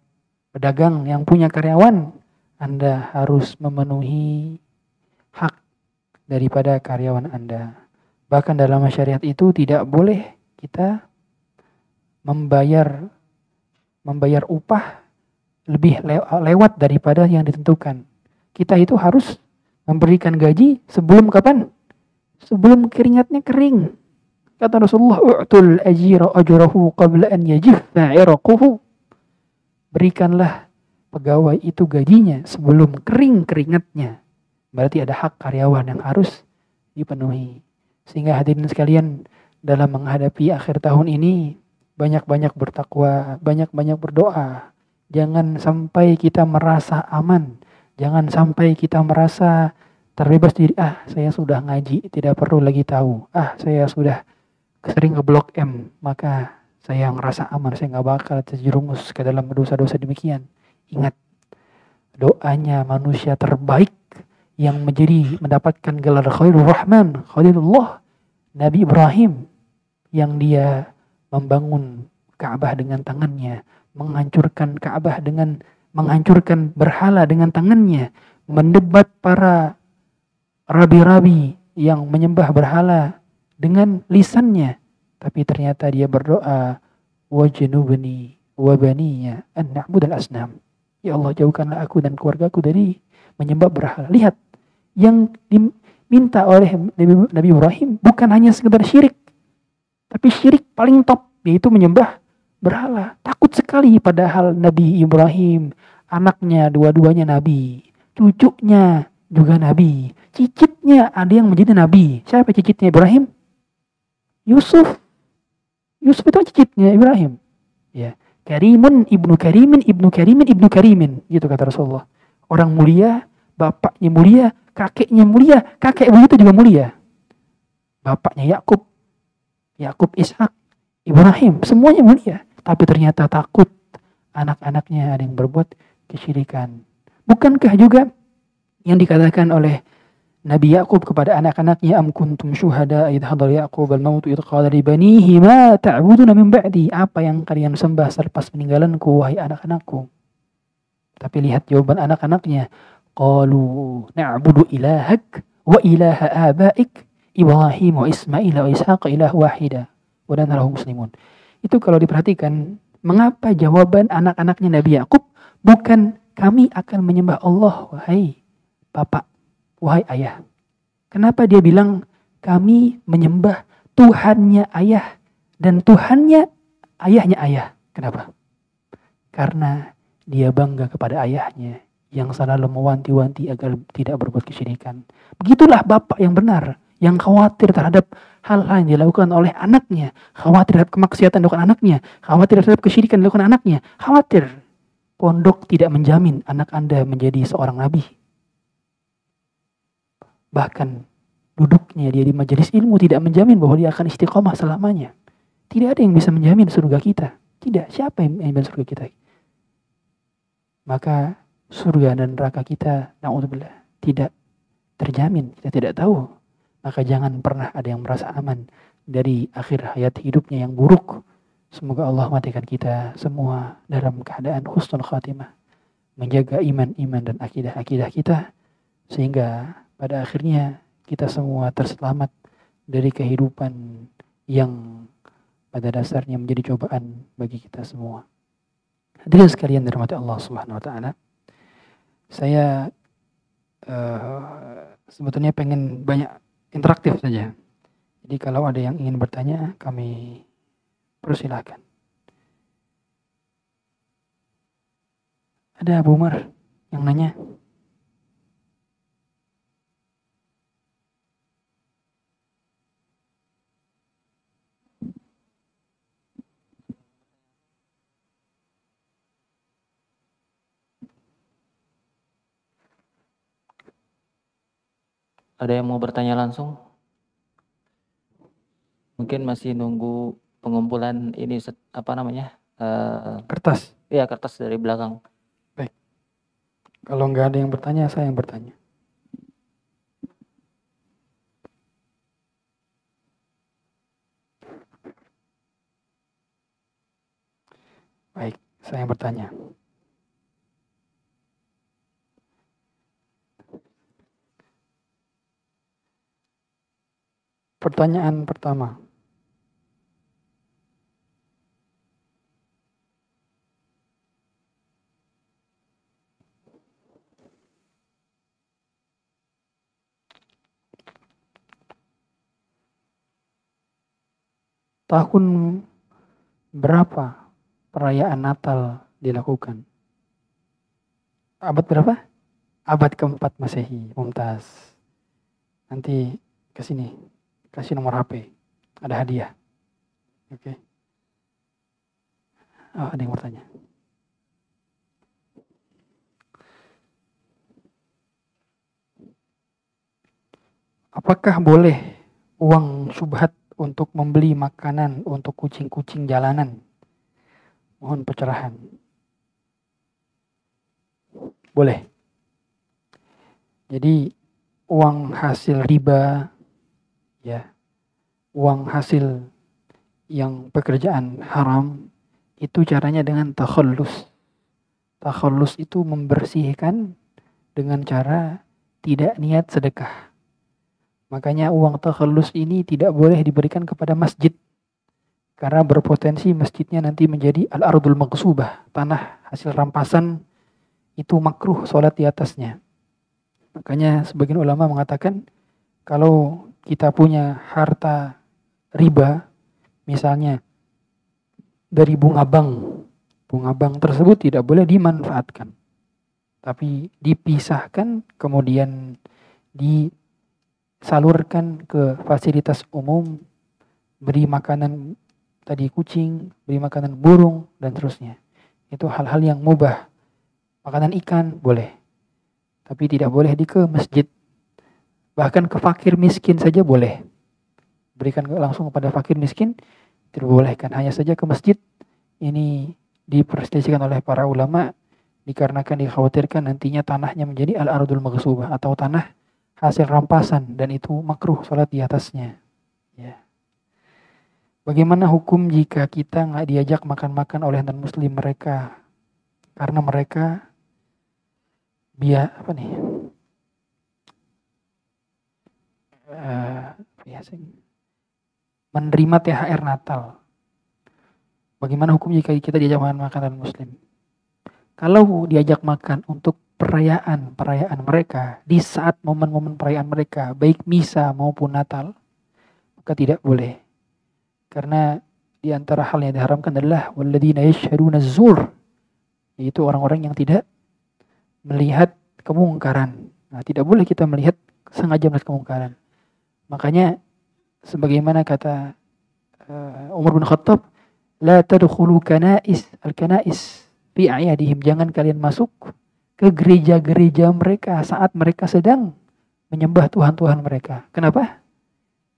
pedagang yang punya karyawan, Anda harus memenuhi hak daripada karyawan Anda. Bahkan dalam syariat itu tidak boleh kita membayar upah lebih lewat daripada yang ditentukan. Kita itu harus memberikan gaji sebelum kapan? Sebelum keringatnya kering. Kata Rasulullah, "U'tul ajira ajrahu qabla an yajiffa 'irquhu." Berikanlah pegawai itu gajinya sebelum kering keringatnya. Berarti ada hak karyawan yang harus dipenuhi. Sehingga hadirin sekalian, dalam menghadapi akhir tahun ini, banyak-banyak bertakwa, banyak-banyak berdoa. Jangan sampai kita merasa aman. Jangan sampai kita merasa terbebas diri. Saya sudah ngaji, tidak perlu lagi tahu. Saya sudah sering ke Blok M, maka saya ngerasa aman. Saya gak bakal terjerumus ke dalam dosa-dosa demikian. Ingat, doanya manusia terbaik yang mendapatkan gelar Khalilur Rahman, Khalilullah, Nabi Ibrahim, yang dia membangun Ka'bah dengan tangannya, menghancurkan Ka'bah dengan menghancurkan berhala dengan tangannya, mendebat para rabi-rabi yang menyembah berhala dengan lisannya, tapi ternyata dia berdoa, wajnubni wa baniya an na'budal asnam. Ya Allah, jauhkanlah aku dan keluargaku dari menyembah berhala. Lihat, yang diminta oleh Nabi Ibrahim bukan hanya sekedar syirik, tapi syirik paling top, yaitu menyembah berhala. Takut sekali, padahal Nabi Ibrahim, anaknya dua-duanya Nabi, cucunya juga Nabi, cicitnya ada yang menjadi Nabi. Siapa cicitnya Ibrahim? Yusuf. Yusuf itu cicitnya Ibrahim. Ya, Karimun ibnu Karimin ibnu Karimin ibnu Karimin, gitu kata Rasulullah. Orang mulia, bapaknya mulia, kakeknya mulia, kakek begitu juga mulia. Bapaknya Yakub, Yakub Ishak, Ibrahim, semuanya mulia. Tapi ternyata takut anak-anaknya ada yang berbuat kesyirikan. Bukankah juga yang dikatakan oleh Nabi Yakub kepada anak-anaknya, am kuntum syuhada idh hadar Yaqub al-maut idh qala li banihi ma ta'buduna min ba'di, apa yang kalian sembah selepas peninggalanku wahai anak-anakku. Tapi lihat jawaban anak-anaknya, qalu na'budu ilahak wa ilaha abaik Ibrahim wa Ismail wa Ishaq ilah wahida wa nahnu lahu muslimun. Itu kalau diperhatikan, mengapa jawaban anak-anaknya Nabi Yakub bukan kami akan menyembah Allah wahai bapak, wahai ayah. Kenapa dia bilang kami menyembah Tuhannya ayah dan Tuhannya ayahnya ayah? Kenapa? Karena dia bangga kepada ayahnya yang selalu mewanti-wanti agar tidak berbuat kesyirikan. Begitulah bapak yang benar, yang khawatir terhadap hal-hal yang dilakukan oleh anaknya, khawatir terhadap kemaksiatan dilakukan anaknya, khawatir terhadap kesyirikan dilakukan anaknya, khawatir pondok tidak menjamin anak Anda menjadi seorang nabi. Bahkan duduknya dia di majelis ilmu tidak menjamin bahwa dia akan istiqomah selamanya. Tidak ada yang bisa menjamin surga kita. Tidak, siapa yang menjamin surga kita? Maka surga dan neraka kita, na'udzubillah, tidak terjamin, kita tidak tahu. Maka jangan pernah ada yang merasa aman dari akhir hayat hidupnya yang buruk. Semoga Allah matikan kita semua dalam keadaan husnul khatimah, menjaga iman-iman dan akidah-akidah kita, sehingga pada akhirnya kita semua terselamat dari kehidupan yang pada dasarnya menjadi cobaan bagi kita semua. Hadirin sekalian dirahmati Allah Subhanahu wa taala. Saya sebetulnya pengen banyak interaktif saja. Jadi kalau ada yang ingin bertanya, kami persilahkan. Ada Abu Umar yang nanya. Ada yang mau bertanya langsung? Mungkin masih nunggu pengumpulan ini apa namanya? Kertas. Iya, kertas dari belakang. Baik. Kalau nggak ada yang bertanya, saya yang bertanya. Baik, saya yang bertanya. Pertanyaan pertama. Tahun berapa perayaan Natal dilakukan? Abad berapa? Abad keempat Masehi. Mumtaz. Nanti ke sini. Kasih nomor HP. Ada hadiah. Oke. Oh, ada yang bertanya. Apakah boleh uang syubhat untuk membeli makanan untuk kucing-kucing jalanan? Mohon pencerahan. Boleh. Jadi uang hasil riba, ya, uang hasil yang pekerjaan haram, itu caranya dengan takhallus, Takhallus itu membersihkan dengan cara tidak niat sedekah. Makanya uang takhallus ini tidak boleh diberikan kepada masjid. Karena berpotensi masjidnya nanti menjadi al-ardul maghsubah, tanah hasil rampasan, itu makruh sholat di atasnya. Makanya sebagian ulama mengatakan kalau kita punya harta riba, misalnya dari bunga bank tersebut tidak boleh dimanfaatkan, tapi dipisahkan kemudian disalurkan ke fasilitas umum, beri makanan tadi kucing, beri makanan burung dan seterusnya. Itu hal-hal yang mubah. Makanan ikan boleh, tapi tidak boleh ke masjid. Bahkan ke fakir miskin saja boleh. Berikan langsung kepada fakir miskin tidak bolehkan, hanya saja ke masjid. Ini diperselisihkan oleh para ulama dikarenakan dikhawatirkan nantinya tanahnya menjadi al-ardul maghsubah atau tanah hasil rampasan dan itu makruh sholat di atasnya. Ya. Bagaimana hukum jika kita nggak diajak makan-makan oleh non-muslim mereka karena mereka menerima THR Natal? Bagaimana hukum jika kita diajak makan non-muslim? Kalau diajak makan untuk perayaan mereka, di saat momen-momen perayaan mereka, baik misa maupun Natal, maka tidak boleh. Karena di antara hal yang diharamkan adalah walladzina yashhaduna zur, yaitu orang-orang yang tidak melihat kemungkaran. Nah, tidak boleh kita sengaja melihat kemungkaran. Makanya sebagaimana kata Umar bin Khattab, la tadkhulu al-kana'is fi a'yadihim, jangan kalian masuk ke gereja-gereja mereka saat mereka sedang menyembah Tuhan-Tuhan mereka. Kenapa?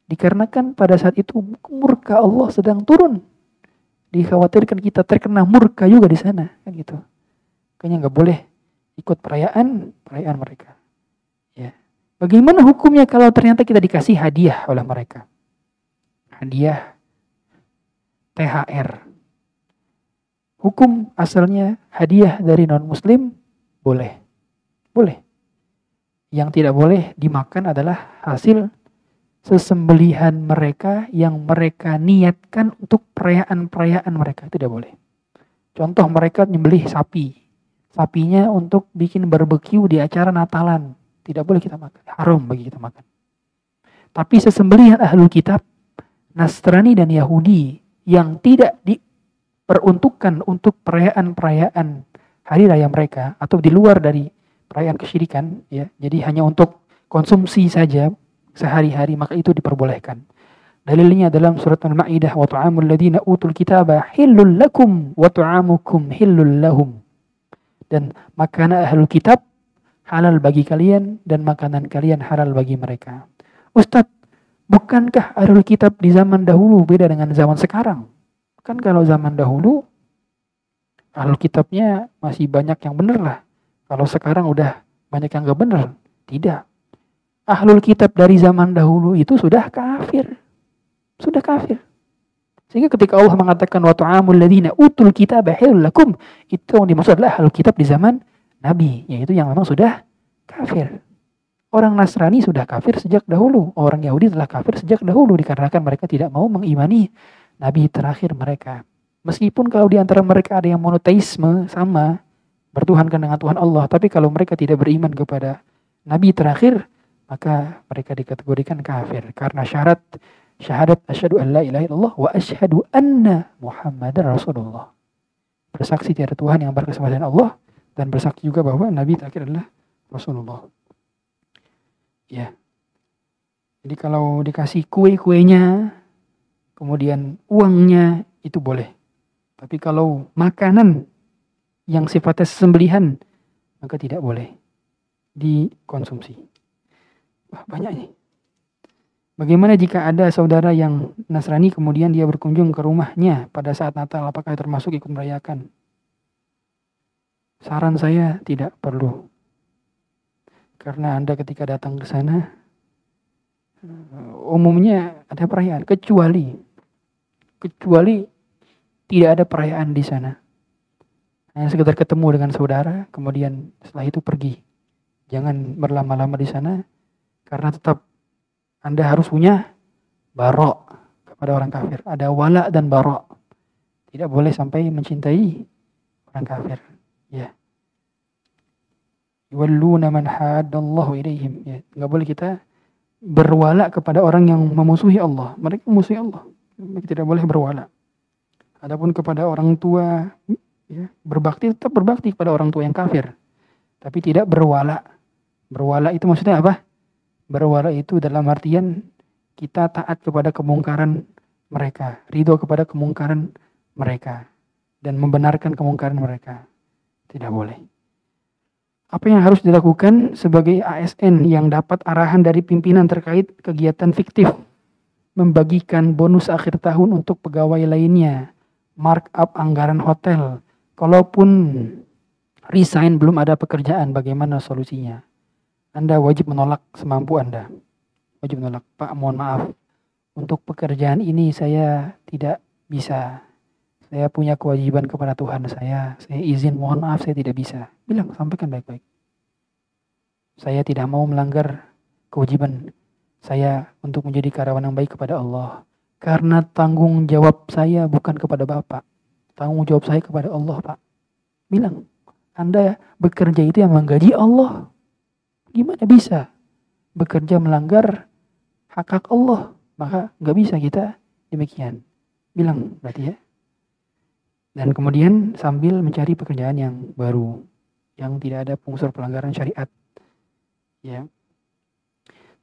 Dikarenakan pada saat itu murka Allah sedang turun. Dikhawatirkan kita terkena murka juga di sana, kan gitu. Makanya nggak boleh ikut perayaan mereka. Ya. Bagaimana hukumnya kalau ternyata kita dikasih hadiah oleh mereka? Hadiah THR. Hukum asalnya hadiah dari non-muslim boleh. Boleh. Yang tidak boleh dimakan adalah hasil sesembelihan mereka yang mereka niatkan untuk perayaan mereka. Tidak boleh. Contoh, mereka nyembelih sapi. Sapinya untuk bikin barbeque di acara Natalan. Tidak boleh kita makan. Haram bagi kita makan. Tapi sesembelihan ahlul kitab, Nasrani dan Yahudi yang tidak diperuntukkan untuk perayaan hari raya mereka atau di luar dari perayaan kesyirikan, ya. Jadi hanya untuk konsumsi saja sehari-hari, maka itu diperbolehkan. Dalilnya dalam surat Al-Maidah, wa ta'amul ladzina utul kitaba hillul lakum wa ta'amukum hillul lahum. Dan makanan ahlul kitab halal bagi kalian dan makanan kalian halal bagi mereka. Ustadz, bukankah ahlul kitab di zaman dahulu beda dengan zaman sekarang? Kan kalau zaman dahulu ahlul kitabnya masih banyak yang benar lah. Kalau sekarang udah banyak yang gak benar. Tidak. Ahlul kitab dari zaman dahulu itu sudah kafir. Sudah kafir. Sehingga ketika Allah mengatakan wa ta'amul ladzina utul kitaba halal lakum, itu yang dimaksud adalah ahlul kitab di zaman Nabi, yaitu yang memang sudah kafir. Orang Nasrani sudah kafir sejak dahulu. Orang Yahudi telah kafir sejak dahulu dikarenakan mereka tidak mau mengimani Nabi terakhir mereka. Meskipun kalau di antara mereka ada yang monoteisme, sama, bertuhankan dengan Tuhan Allah, tapi kalau mereka tidak beriman kepada Nabi terakhir, maka mereka dikategorikan kafir. Karena syahadat asyhadu an la ilaha illallah wa asyhadu anna Muhammadar Rasulullah. Bersaksi tiada Tuhan yang berkesembahan Allah dan bersaksi juga bahwa Nabi terakhir adalah Rasulullah. Ya. Jadi kalau dikasih kue-kuenya, kemudian uangnya, itu boleh. Tapi kalau makanan yang sifatnya sembelihan, maka tidak boleh dikonsumsi. Wah, banyak nih. Bagaimana jika ada saudara yang Nasrani kemudian dia berkunjung ke rumahnya pada saat Natal, apakah termasuk ikut merayakan? Saran saya tidak perlu. Karena Anda ketika datang ke sana, umumnya ada perayaan, kecuali tidak ada perayaan di sana. Hanya sekedar ketemu dengan saudara, kemudian setelah itu pergi. Jangan berlama-lama di sana, karena tetap Anda harus punya barok kepada orang kafir. Ada wala dan barok. Tidak boleh sampai mencintai orang kafir. Ya. Yuwalluna man haddallahu ilaihim. Ya. Enggak boleh kita berwala kepada orang yang memusuhi Allah. Mereka memusuhi Allah. Mereka tidak boleh berwala. Adapun kepada orang tua, ya, berbakti, tetap berbakti kepada orang tua yang kafir. Tapi tidak berwala. Berwala itu maksudnya apa? Berwala itu dalam artian kita taat kepada kemungkaran mereka. Ridho kepada kemungkaran mereka. Dan membenarkan kemungkaran mereka. Tidak boleh. Apa yang harus dilakukan sebagai ASN yang dapat arahan dari pimpinan terkait kegiatan fiktif? Membagikan bonus akhir tahun untuk pegawai lainnya. Markup anggaran hotel. Kalaupun resign belum ada pekerjaan, bagaimana solusinya? Anda wajib menolak semampu Anda. Wajib menolak. Pak, mohon maaf. Untuk pekerjaan ini saya tidak bisa. Saya punya kewajiban kepada Tuhan saya. Saya izin, mohon maaf saya tidak bisa. Bilang, sampaikan baik-baik. Saya tidak mau melanggar kewajiban saya untuk menjadi karyawan yang baik kepada Allah. Karena tanggung jawab saya bukan kepada Bapak. Tanggung jawab saya kepada Allah, Pak. Bilang, Anda bekerja itu yang menggaji Allah. Gimana bisa bekerja melanggar hak-hak Allah? Maka gak bisa kita demikian. Bilang berarti ya. Dan kemudian sambil mencari pekerjaan yang baru. Yang tidak ada unsur pelanggaran syariat. Ya.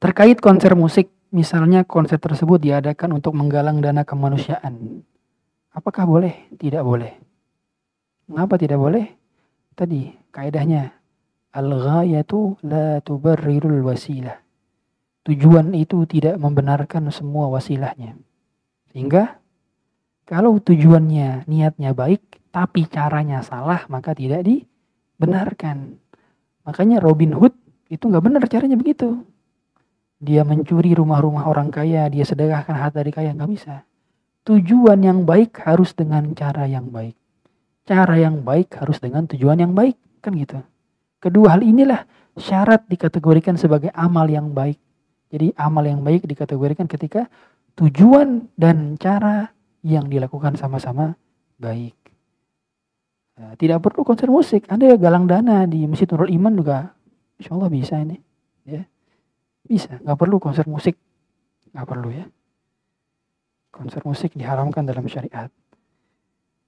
Terkait konser musik, misalnya konser tersebut diadakan untuk menggalang dana kemanusiaan. Apakah boleh? Tidak boleh. Mengapa tidak boleh? Tadi kaidahnya al-ghayatu la tubarrirul wasilah. Tujuan itu tidak membenarkan semua wasilahnya. Sehingga kalau tujuannya, niatnya baik, tapi caranya salah, maka tidak dibenarkan. Makanya Robin Hood itu gak benar caranya begitu. Dia mencuri rumah-rumah orang kaya, dia sedekahkan harta dari kaya, gak bisa. Tujuan yang baik harus dengan cara yang baik. Cara yang baik harus dengan tujuan yang baik. Kan gitu. Kedua hal inilah syarat dikategorikan sebagai amal yang baik. Jadi amal yang baik dikategorikan ketika tujuan dan cara yang dilakukan sama-sama baik. Nah, tidak perlu konser musik. Anda galang dana di Masjid Nurul Iman juga, insya Allah bisa ini. Ya. Bisa, gak perlu konser musik. Gak perlu ya. Konser musik diharamkan dalam syariat.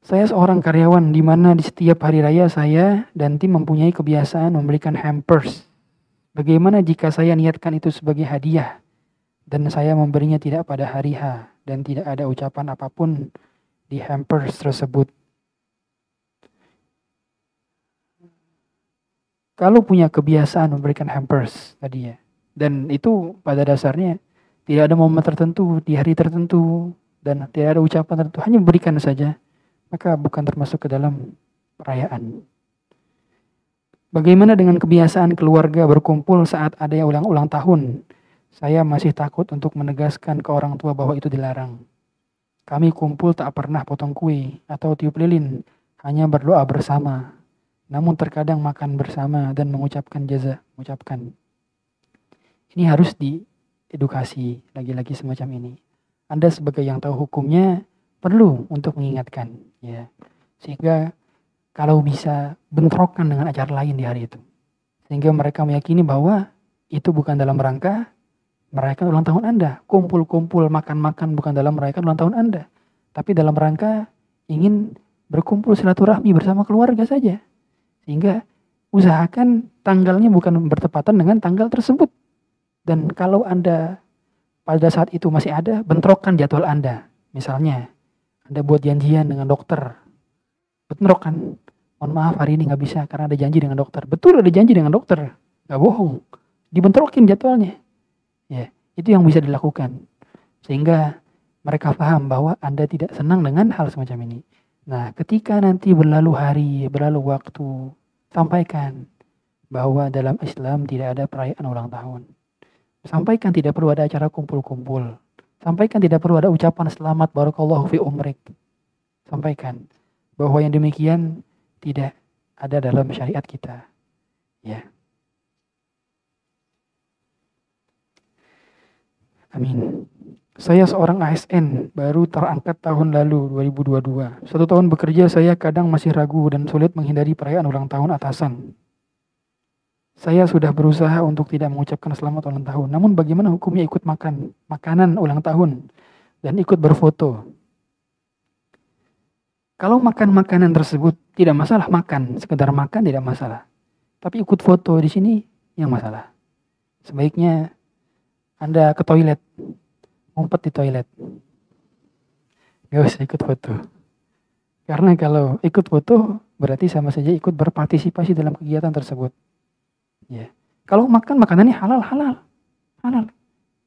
Saya seorang karyawan di mana di setiap hari raya saya dan tim mempunyai kebiasaan memberikan hampers. Bagaimana jika saya niatkan itu sebagai hadiah dan saya memberinya tidak pada hari H dan tidak ada ucapan apapun di hampers tersebut? Kalau punya kebiasaan memberikan hampers tadi ya, dan itu pada dasarnya tidak ada momen tertentu di hari tertentu dan tidak ada ucapan tertentu, hanya berikan saja, maka bukan termasuk ke dalam perayaan. Bagaimana dengan kebiasaan keluarga berkumpul saat ada yang ulang tahun? Saya masih takut untuk menegaskan ke orang tua bahwa itu dilarang. Kami kumpul tak pernah potong kue atau tiup lilin, hanya berdoa bersama. Namun terkadang makan bersama dan mengucapkan jaza, mengucapkan. Ini harus diedukasi lagi-lagi semacam ini. Anda sebagai yang tahu hukumnya perlu untuk mengingatkan, ya, sehingga kalau bisa bentrokan dengan acara lain di hari itu, sehingga mereka meyakini bahwa itu bukan dalam rangka merayakan ulang tahun Anda. Kumpul-kumpul, makan-makan bukan dalam merayakan ulang tahun Anda, tapi dalam rangka ingin berkumpul silaturahmi bersama keluarga saja. Sehingga usahakan tanggalnya bukan bertepatan dengan tanggal tersebut. Dan kalau Anda pada saat itu masih ada, bentrokan jadwal Anda. Misalnya Anda buat janjian dengan dokter, bentrokan, mohon maaf hari ini gak bisa karena ada janji dengan dokter. Betul ada janji dengan dokter, gak bohong, dibentrokin jadwalnya. Ya, itu yang bisa dilakukan. Sehingga mereka paham bahwa Anda tidak senang dengan hal semacam ini. Nah, ketika nanti berlalu hari, berlalu waktu, sampaikan bahwa dalam Islam tidak ada perayaan ulang tahun. Sampaikan tidak perlu ada acara kumpul-kumpul. Sampaikan tidak perlu ada ucapan selamat barakallahu fi umrik. Sampaikan bahwa yang demikian tidak ada dalam syariat kita. Ya. Amin. Saya seorang ASN, baru terangkat tahun lalu, 2022. 1 tahun bekerja, saya kadang masih ragu dan sulit menghindari perayaan ulang tahun atasan. Saya sudah berusaha untuk tidak mengucapkan selamat ulang tahun. Namun bagaimana hukumnya ikut makan makanan ulang tahun dan ikut berfoto? Kalau makan makanan tersebut tidak masalah, makan, sekedar makan tidak masalah. Tapi ikut foto di sini yang masalah. Sebaiknya Anda ke toilet, ngumpet di toilet. Gak usah ikut foto. Karena kalau ikut foto berarti sama saja ikut berpartisipasi dalam kegiatan tersebut. Ya. Kalau makan makanannya halal.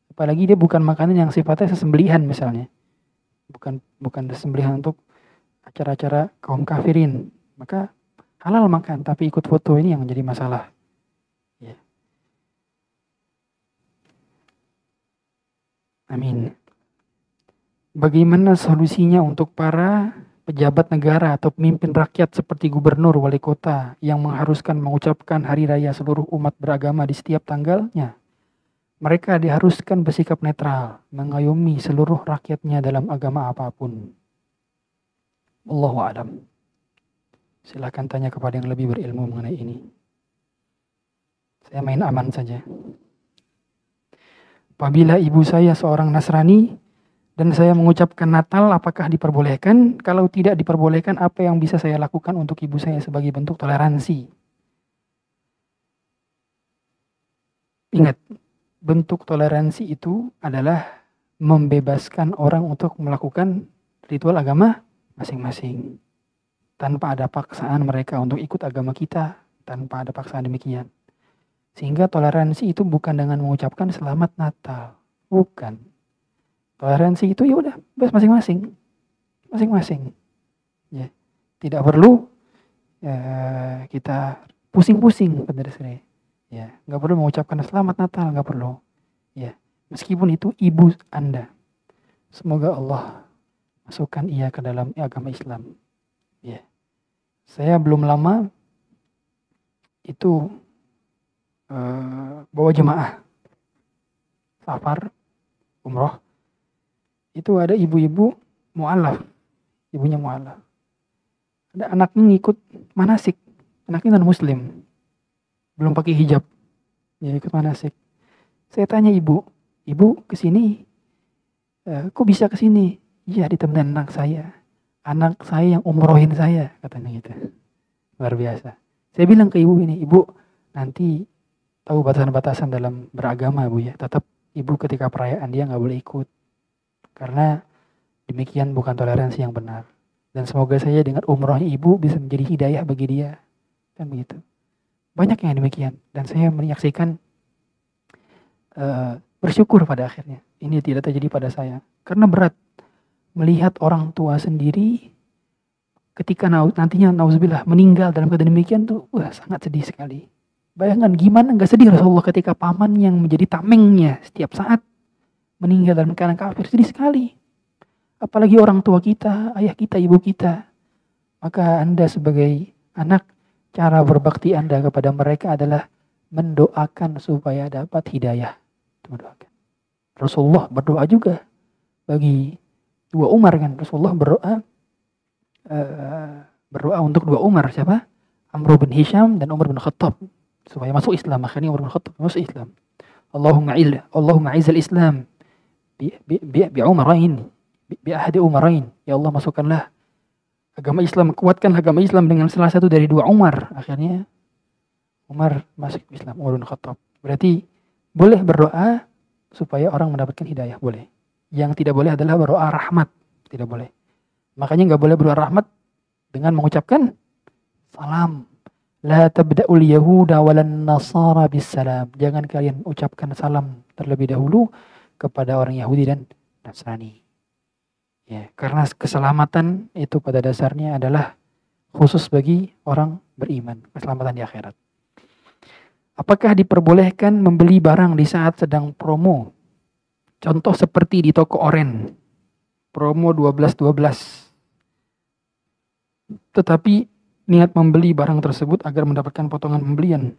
Apalagi dia bukan makanan yang sifatnya sesembelihan misalnya. Bukan sesembelihan untuk acara-acara kaum kafirin. Maka halal makan, tapi ikut foto ini yang menjadi masalah. Ya. Amin. Bagaimana solusinya untuk para pejabat negara atau pemimpin rakyat seperti gubernur, wali kota yang mengharuskan mengucapkan hari raya seluruh umat beragama di setiap tanggalnya? Mereka diharuskan bersikap netral, mengayomi seluruh rakyatnya dalam agama apapun. Wallahu a'lam. Silakan tanya kepada yang lebih berilmu mengenai ini. Saya main aman saja. Apabila ibu saya seorang Nasrani dan saya mengucapkan Natal, apakah diperbolehkan? Kalau tidak diperbolehkan, apa yang bisa saya lakukan untuk ibu saya sebagai bentuk toleransi? Ingat, bentuk toleransi itu adalah membebaskan orang untuk melakukan ritual agama masing-masing. Tanpa ada paksaan mereka untuk ikut agama kita, tanpa ada paksaan demikian. Sehingga toleransi itu bukan dengan mengucapkan selamat Natal, bukan. Toleransi itu ya udah bebas masing-masing. Ya, tidak perlu kita pusing-pusing pada dasarnya. Ya, nggak perlu mengucapkan selamat Natal, nggak perlu. Ya, meskipun itu ibu Anda. Semoga Allah masukkan ia ke dalam agama Islam. Ya, saya belum lama itu bawa jemaah safar umroh. Itu ada ibu-ibu mu'alaf, ibunya mu'alaf. Ada anaknya ngikut manasik, anaknya non muslim, belum pakai hijab, ya ikut manasik. Saya tanya ibu kesini, kok bisa kesini? Iya, ditemenin anak saya yang umrohin saya, katanya gitu. Luar biasa. Saya bilang ke ibu ini, ibu nanti tahu batasan-batasan dalam beragama bu ya. Tetap ibu ketika perayaan dia nggak boleh ikut. Karena demikian bukan toleransi yang benar. Dan semoga saja dengan umrohnya ibu bisa menjadi hidayah bagi dia. Kan begitu. Banyak yang demikian. Dan saya menyaksikan bersyukur pada akhirnya. Ini tidak terjadi pada saya. Karena berat melihat orang tua sendiri ketika nantinya nauzubillah meninggal dalam keadaan demikian tuh sangat sedih sekali. Bayangkan gimana gak sedih Rasulullah ketika paman yang menjadi tamengnya setiap saat meninggal dalam keadaan kafir. Sedih sekali. Apalagi orang tua kita, ayah kita, ibu kita. Maka Anda sebagai anak, cara berbakti Anda kepada mereka adalah mendoakan supaya dapat hidayah. Mendoakan. Rasulullah berdoa juga bagi 2 Umar kan. Rasulullah berdoa untuk 2 Umar. Siapa? Amr bin Hisham dan Umar bin Khattab. Supaya masuk Islam. Akhirnya Umar bin Khattab masuk Islam. Allahumma izzal Islam bi Umarain, bi ahadi Umarain. Ya Allah, masukkanlah agama Islam, kuatkanlah agama Islam dengan salah satu dari 2 Umar. Akhirnya Umar masuk Islam, Umar bin Khattab. Berarti boleh berdoa supaya orang mendapatkan hidayah, boleh. Yang tidak boleh adalah berdoa rahmat, tidak boleh. Makanya nggak boleh berdoa rahmat dengan mengucapkan salam. La tabda'ul yahuda walan nasara bisalam. Jangan kalian ucapkan salam terlebih dahulu kepada orang Yahudi dan Nasrani. Ya, karena keselamatan itu pada dasarnya adalah khusus bagi orang beriman, keselamatan di akhirat. Apakah diperbolehkan membeli barang di saat sedang promo? Contoh seperti di toko oren. Promo 12-12. Tetapi niat membeli barang tersebut agar mendapatkan potongan pembelian.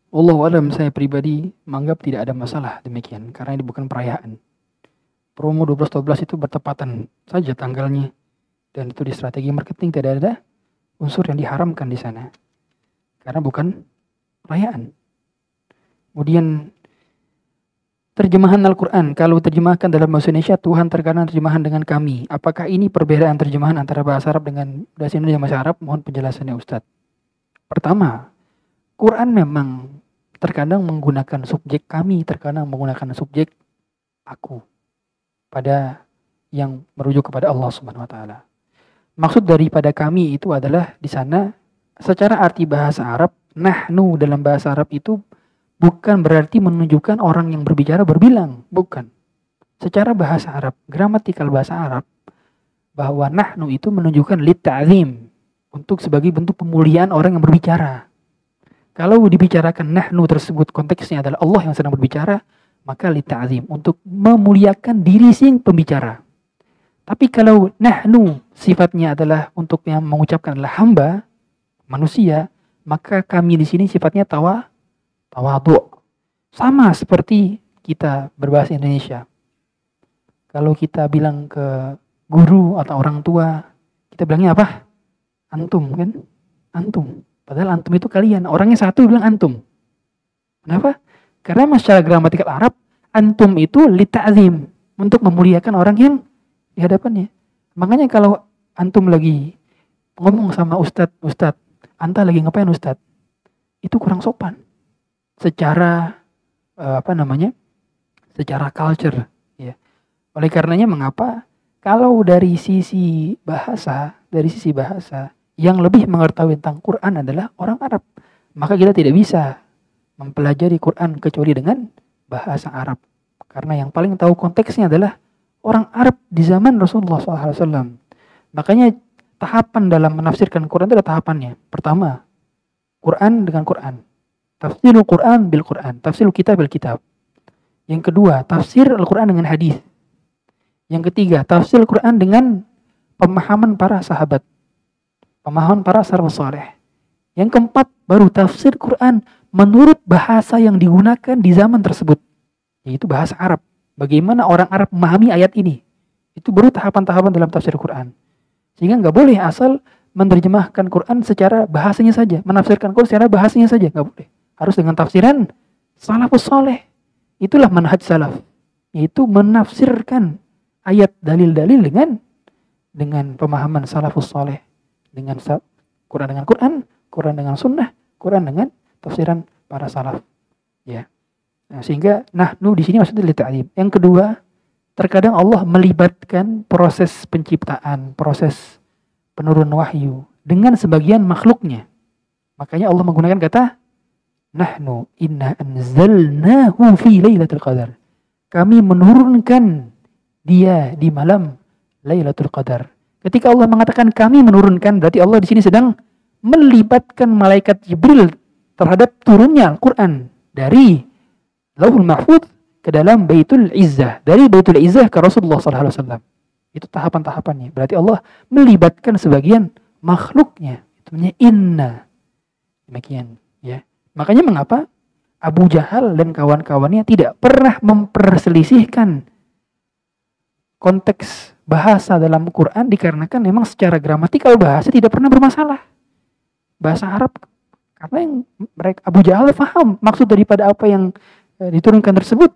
Wallahu alam, saya pribadi menganggap tidak ada masalah demikian karena ini bukan perayaan. Promo 12-12 itu bertepatan saja tanggalnya dan itu di strategi marketing, tidak ada unsur yang diharamkan di sana karena bukan perayaan. Kemudian terjemahan Al-Quran, kalau terjemahkan dalam bahasa Indonesia, Tuhan terkadang terjemahan dengan kami. Apakah ini perbedaan terjemahan antara bahasa Arab dengan bahasa Indonesia bahasa Arab? Mohon penjelasannya Ustadz. Pertama, Quran memang terkadang menggunakan subjek kami, terkadang menggunakan subjek aku pada yang merujuk kepada Allah Subhanahu wa taala. Maksud daripada kami itu adalah di sana secara arti bahasa Arab, nahnu dalam bahasa Arab itu bukan berarti menunjukkan orang yang berbicara berbilang, bukan. Secara bahasa Arab, gramatikal bahasa Arab, bahwa nahnu itu menunjukkan litta'zim, untuk sebagai bentuk pemuliaan orang yang berbicara. Kalau dibicarakan nahnu tersebut konteksnya adalah Allah yang sedang berbicara, maka litta'zim, untuk memuliakan diri sing pembicara. Tapi kalau nahnu sifatnya adalah untuk yang mengucapkan adalah hamba, manusia, maka kami di sini sifatnya tawadhu. Sama seperti kita berbahasa Indonesia. Kalau kita bilang ke guru atau orang tua, kita bilangnya apa? Antum kan? Antum. Padahal antum itu kalian. Orangnya satu bilang antum. Kenapa? Karena secara gramatikal Arab, antum itu lita'zim, untuk memuliakan orang yang di hadapannya. Makanya kalau antum lagi ngomong sama Ustadz, anta lagi ngapain Ustadz? Itu kurang sopan. Secara secara culture, ya. Oleh karenanya mengapa kalau dari sisi bahasa yang lebih mengetahui tentang Quran adalah orang Arab, maka kita tidak bisa mempelajari Quran kecuali dengan bahasa Arab, karena yang paling tahu konteksnya adalah orang Arab di zaman Rasulullah SAW. Makanya tahapan dalam menafsirkan Quran itu ada tahapannya. Pertama, Quran dengan Quran. Tafsirul Quran bil Quran, tafsirul kitab bil kitab. Yang kedua, tafsir Al-Quran dengan hadis. Yang ketiga, tafsir Al-Quran dengan pemahaman para sahabat, pemahaman para salafus saleh. Yang keempat, baru tafsir Quran menurut bahasa yang digunakan di zaman tersebut, yaitu bahasa Arab. Bagaimana orang Arab memahami ayat ini? Itu baru tahapan-tahapan dalam tafsir Quran. Sehingga nggak boleh asal menerjemahkan Quran secara bahasanya saja, menafsirkan Quran secara bahasanya saja, nggak boleh. Harus dengan tafsiran salafus saleh. Itulah manhaj salaf, yaitu menafsirkan ayat dalil-dalil dengan pemahaman salafus saleh, dengan Quran dengan Quran, Quran dengan sunnah, Quran dengan tafsiran para salaf. Ya. Nah, sehingga nahnu di sini maksudnya litta'lim. Yang kedua, terkadang Allah melibatkan proses penciptaan, proses penurun wahyu dengan sebagian makhluknya. Makanya Allah menggunakan kata nahnu inna anzalnahu fi lailatul qadar. Kami menurunkan dia di malam Lailatul Qadar. Ketika Allah mengatakan kami menurunkan, berarti Allah di sini sedang melibatkan malaikat Jibril terhadap turunnya Al-Quran dari Lauhul Mahfuz ke dalam Baitul Izzah, dari Baitul Izzah ke Rasulullah SAW. Itu tahapan-tahapannya. Berarti Allah melibatkan sebagian makhluknya. Itu namanya inna. Demikian, ya. Makanya mengapa Abu Jahal dan kawan-kawannya tidak pernah memperselisihkan konteks bahasa dalam Quran, dikarenakan memang secara gramatikal bahasa tidak pernah bermasalah. Bahasa Arab, karena yang mereka Abu Jahal paham maksud daripada apa yang diturunkan tersebut,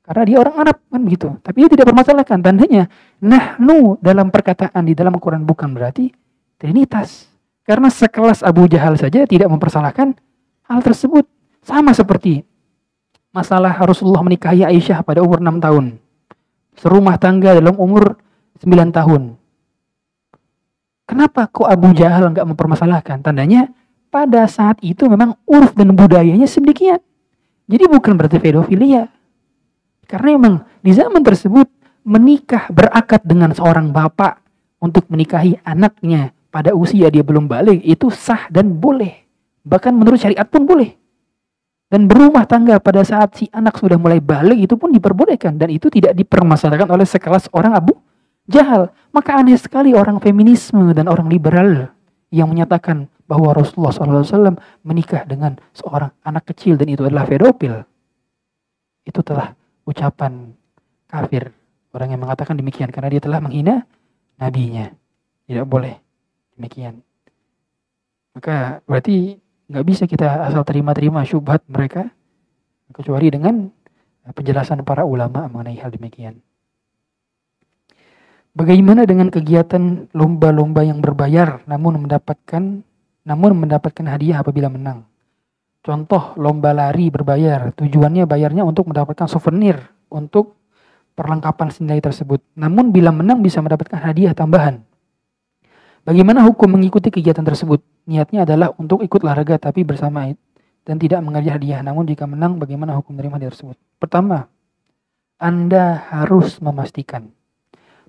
karena dia orang Arab kan begitu. Tapi dia tidak bermasalahkan. Tandanya nahnu dalam perkataan di dalam Quran bukan berarti trinitas. Karena sekelas Abu Jahal saja tidak mempersalahkan hal tersebut. Sama seperti masalah Rasulullah menikahi Aisyah pada umur 6 tahun. Serumah tangga dalam umur 9 tahun. Kenapa kok Abu Jahal enggak mempermasalahkan? Tandanya pada saat itu memang uruf dan budayanya sedemikian. Jadi bukan berarti pedofilia. Karena memang di zaman tersebut menikah berakad dengan seorang bapak untuk menikahi anaknya pada usia dia belum balik itu sah dan boleh. Bahkan menurut syariat pun boleh. Dan berumah tangga pada saat si anak sudah mulai balik itu pun diperbolehkan. Dan itu tidak dipermasalahkan oleh sekelas orang Abu Jahal. Maka aneh sekali orang feminisme dan orang liberal yang menyatakan bahwa Rasulullah SAW menikah dengan seorang anak kecil dan itu adalah pedofil, itu telah ucapan kafir. Orang yang mengatakan demikian karena dia telah menghina nabinya. Tidak boleh demikian. Maka berarti nggak bisa kita asal terima-terima syubhat mereka kecuali dengan penjelasan para ulama mengenai hal demikian. Bagaimana dengan kegiatan lomba-lomba yang berbayar namun mendapatkan hadiah apabila menang? Contoh lomba lari berbayar, tujuannya bayarnya untuk mendapatkan souvenir untuk perlengkapan senilai tersebut. Namun bila menang bisa mendapatkan hadiah tambahan. Bagaimana hukum mengikuti kegiatan tersebut? Niatnya adalah untuk ikut olahraga tapi bersama dan tidak mengajar hadiah. Namun jika menang bagaimana hukum menerima hadiah tersebut? Pertama, Anda harus memastikan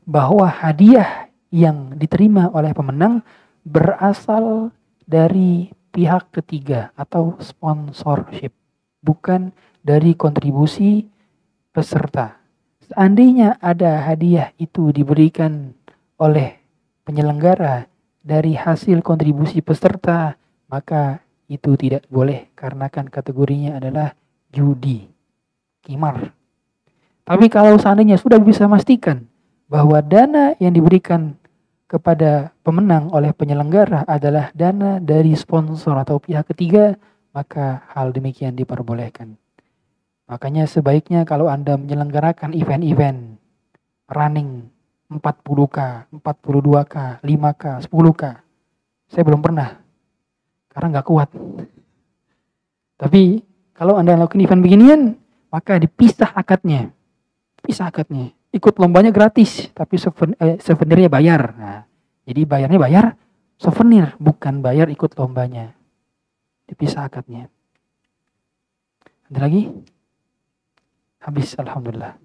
bahwa hadiah yang diterima oleh pemenang berasal dari pihak ketiga atau sponsorship, bukan dari kontribusi peserta. Seandainya ada hadiah itu diberikan oleh penyelenggara dari hasil kontribusi peserta, maka itu tidak boleh karena kan kategorinya adalah judi, qimar. Tapi kalau seandainya sudah bisa memastikan bahwa dana yang diberikan kepada pemenang oleh penyelenggara adalah dana dari sponsor atau pihak ketiga, maka hal demikian diperbolehkan. Makanya sebaiknya kalau Anda menyelenggarakan event-event running 40K, 42K, 5K, 10K. Saya belum pernah, karena nggak kuat. Tapi kalau Anda lakukan event beginian, maka dipisah akadnya. Pisah akadnya. Ikut lombanya gratis, tapi souvenirnya bayar. Nah, jadi bayarnya bayar souvenir, bukan bayar ikut lombanya. Dipisah akadnya. Ada lagi? Habis, alhamdulillah.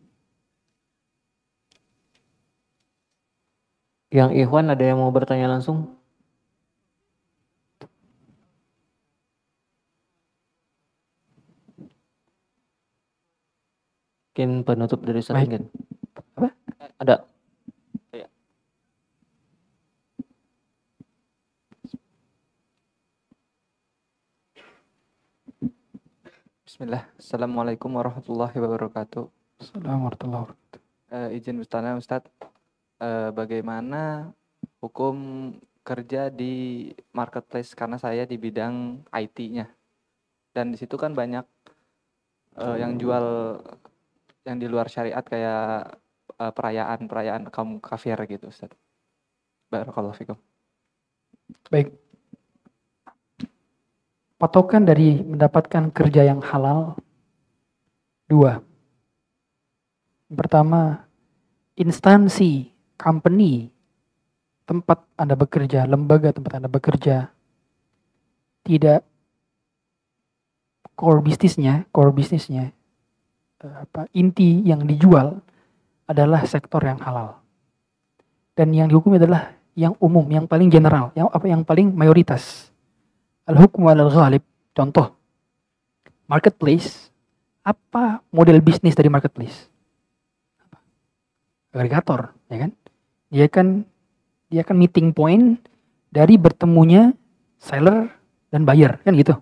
Yang Ikhwan ada yang mau bertanya langsung? Mungkin penutup dari Ustaz Engin. Apa? Ada. Ya. Bismillah. Assalamualaikum warahmatullahi wabarakatuh. Assalamualaikum warahmatullahi wabarakatuh. Izin bertanya Ustaz, bagaimana hukum kerja di marketplace karena saya di bidang IT-nya. Dan di situ kan banyak yang jual yang di luar syariat kayak perayaan kaum kafir gitu Ustaz. Barakallahu fikum. Baik. Patokan dari mendapatkan kerja yang halal 2. Pertama, instansi, company, tempat Anda bekerja, lembaga tempat Anda bekerja tidak core bisnisnya inti yang dijual adalah sektor yang halal. Dan yang dihukumi adalah yang umum, yang paling general, yang paling mayoritas. Al-hukmu 'alal ghalib. Contoh, marketplace. Apa model bisnis dari marketplace? Agregator, ya kan? Dia kan meeting point dari bertemunya seller dan buyer, kan gitu.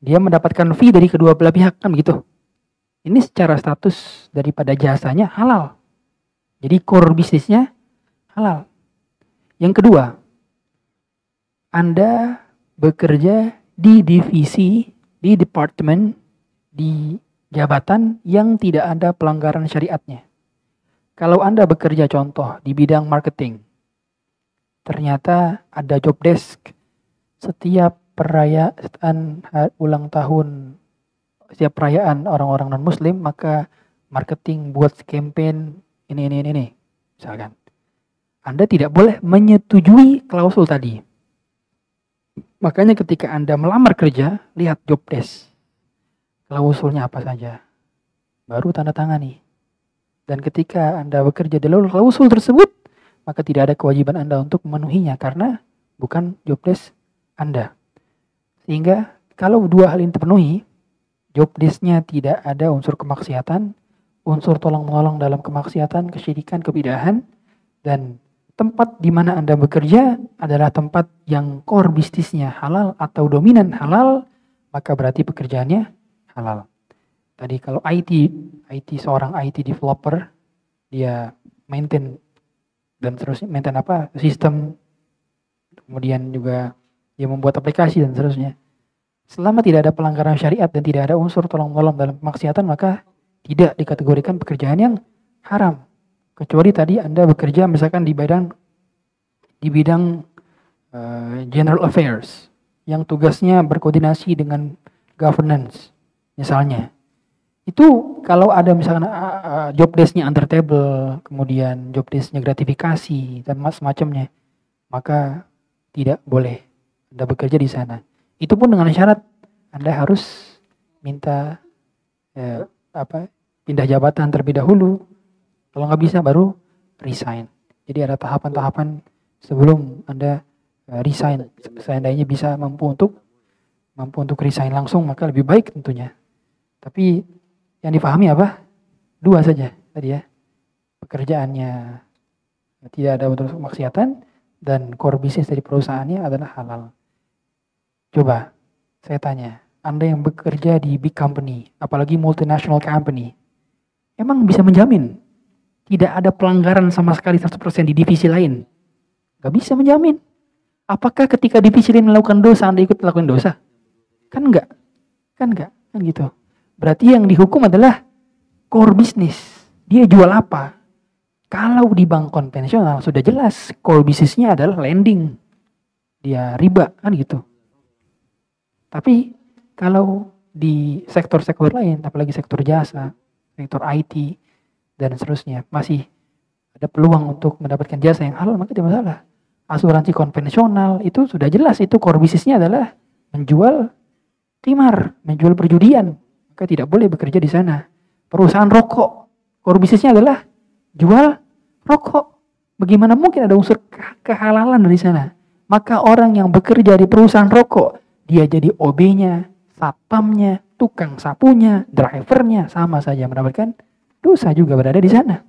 Dia mendapatkan fee dari kedua belah pihak, kan gitu. Ini secara status daripada jasanya halal. Jadi core bisnisnya halal. Yang kedua, Anda bekerja di divisi, di departemen, di jabatan yang tidak ada pelanggaran syariatnya. Kalau Anda bekerja contoh di bidang marketing, ternyata ada job desk setiap perayaan ulang tahun, setiap perayaan orang-orang non-muslim, maka marketing buat campaign ini, misalkan. Anda tidak boleh menyetujui klausul tadi. Makanya ketika Anda melamar kerja, lihat job desk. Klausulnya apa saja. Baru tanda tangani. Dan ketika Anda bekerja di luar klausul tersebut, maka tidak ada kewajiban Anda untuk memenuhinya karena bukan job desk Anda. Sehingga kalau dua hal ini terpenuhi, job desk-nya tidak ada unsur kemaksiatan, unsur tolong-menolong dalam kemaksiatan, kesyirikan, kebidahan, dan tempat di mana Anda bekerja adalah tempat yang core bisnisnya halal atau dominan halal, maka berarti pekerjaannya halal. Tadi kalau IT seorang IT developer, dia maintain dan seterusnya, maintain apa? Sistem, kemudian juga dia membuat aplikasi dan seterusnya. Selama tidak ada pelanggaran syariat dan tidak ada unsur tolong-menolong dalam kemaksiatan, maka tidak dikategorikan pekerjaan yang haram. Kecuali tadi Anda bekerja misalkan di bidang general affairs yang tugasnya berkoordinasi dengan governance misalnya. Itu kalau ada misalkan job desk-nya under table, kemudian job desk-nya gratifikasi dan semacamnya, maka tidak boleh Anda bekerja di sana. Itu pun dengan syarat Anda harus minta pindah jabatan terlebih dahulu. Kalau nggak bisa baru resign. Jadi ada tahapan-tahapan sebelum Anda resign. Seandainya bisa mampu untuk resign langsung, maka lebih baik tentunya. Tapi yang dipahami apa? Dua saja tadi ya. Pekerjaannya tidak ada unsur kemaksiatan dan core bisnis dari perusahaannya adalah halal. Coba saya tanya, Anda yang bekerja di big company, apalagi multinational company, emang bisa menjamin tidak ada pelanggaran sama sekali 100% di divisi lain? Gak bisa menjamin. Apakah ketika divisi lain melakukan dosa, Anda ikut melakukan dosa? Kan enggak. Kan gitu. Berarti yang dihukum adalah core bisnis. Dia jual apa? Kalau di bank konvensional sudah jelas core bisnisnya adalah lending. Dia riba, kan gitu. Tapi kalau di sektor-sektor lain, apalagi sektor jasa, sektor IT, dan seterusnya, masih ada peluang untuk mendapatkan jasa yang halal, maka tidak masalah. Asuransi konvensional itu sudah jelas, itu core bisnisnya adalah menjual timar, menjual perjudian, maka tidak boleh bekerja di sana. Perusahaan rokok, core bisnisnya adalah jual rokok. Bagaimana mungkin ada unsur kehalalan dari sana? Maka orang yang bekerja di perusahaan rokok, dia jadi OB-nya, satpamnya, tukang sapunya, drivernya, sama saja mendapatkan dosa juga berada di sana.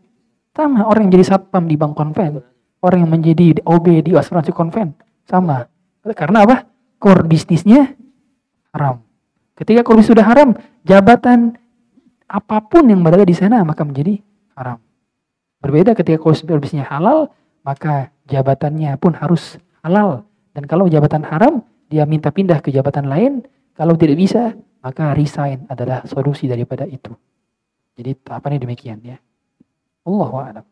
Sama orang yang jadi satpam di bank konven, orang yang menjadi OB di asuransi konven, sama. Karena apa? Core bisnisnya haram. Ketika core bisnis sudah haram, jabatan apapun yang berada di sana maka menjadi haram. Berbeda ketika core bisnisnya halal, maka jabatannya pun harus halal. Dan kalau jabatan haram, dia minta pindah ke jabatan lain. Kalau tidak bisa, maka resign adalah solusi daripada itu. Jadi tahapannya demikian ya. Allahu a'lam.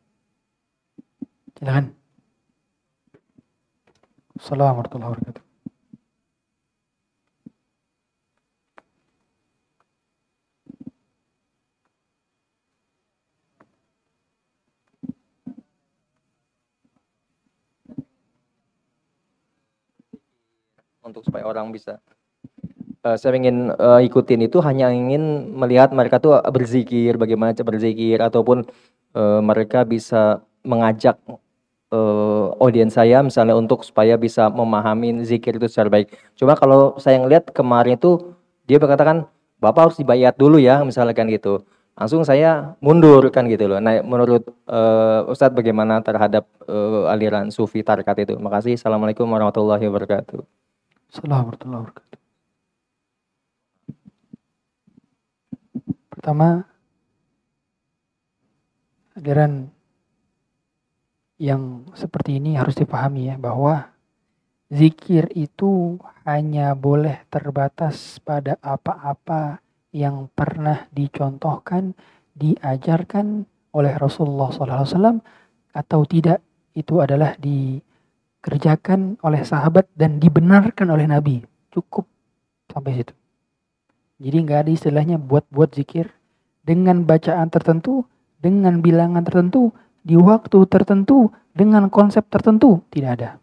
Silakan. Assalamualaikum warahmatullahi wabarakatuh. Untuk supaya orang bisa saya ingin ikutin itu hanya ingin melihat mereka tuh berzikir, bagaimana cara berzikir, ataupun mereka bisa mengajak audiens saya misalnya untuk supaya bisa memahami zikir itu secara baik. Cuma kalau saya ngelihat kemarin itu dia berkatakan Bapak harus dibayat dulu ya misalnya kan gitu. Langsung saya mundur kan gitu loh. Nah menurut Ustadz bagaimana terhadap aliran sufi tarekat itu? Makasih. Assalamualaikum warahmatullahi wabarakatuh. Assalamualaikum warahmatullahi wabarakatuh. Pertama, aliran yang seperti ini harus dipahami ya, bahwa zikir itu hanya boleh terbatas pada apa-apa yang pernah dicontohkan, diajarkan oleh Rasulullah SAW, atau tidak itu adalah dikerjakan oleh sahabat dan dibenarkan oleh Nabi. Cukup sampai situ. Jadi nggak ada istilahnya buat-buat zikir dengan bacaan tertentu, dengan bilangan tertentu, di waktu tertentu, dengan konsep tertentu. Tidak ada.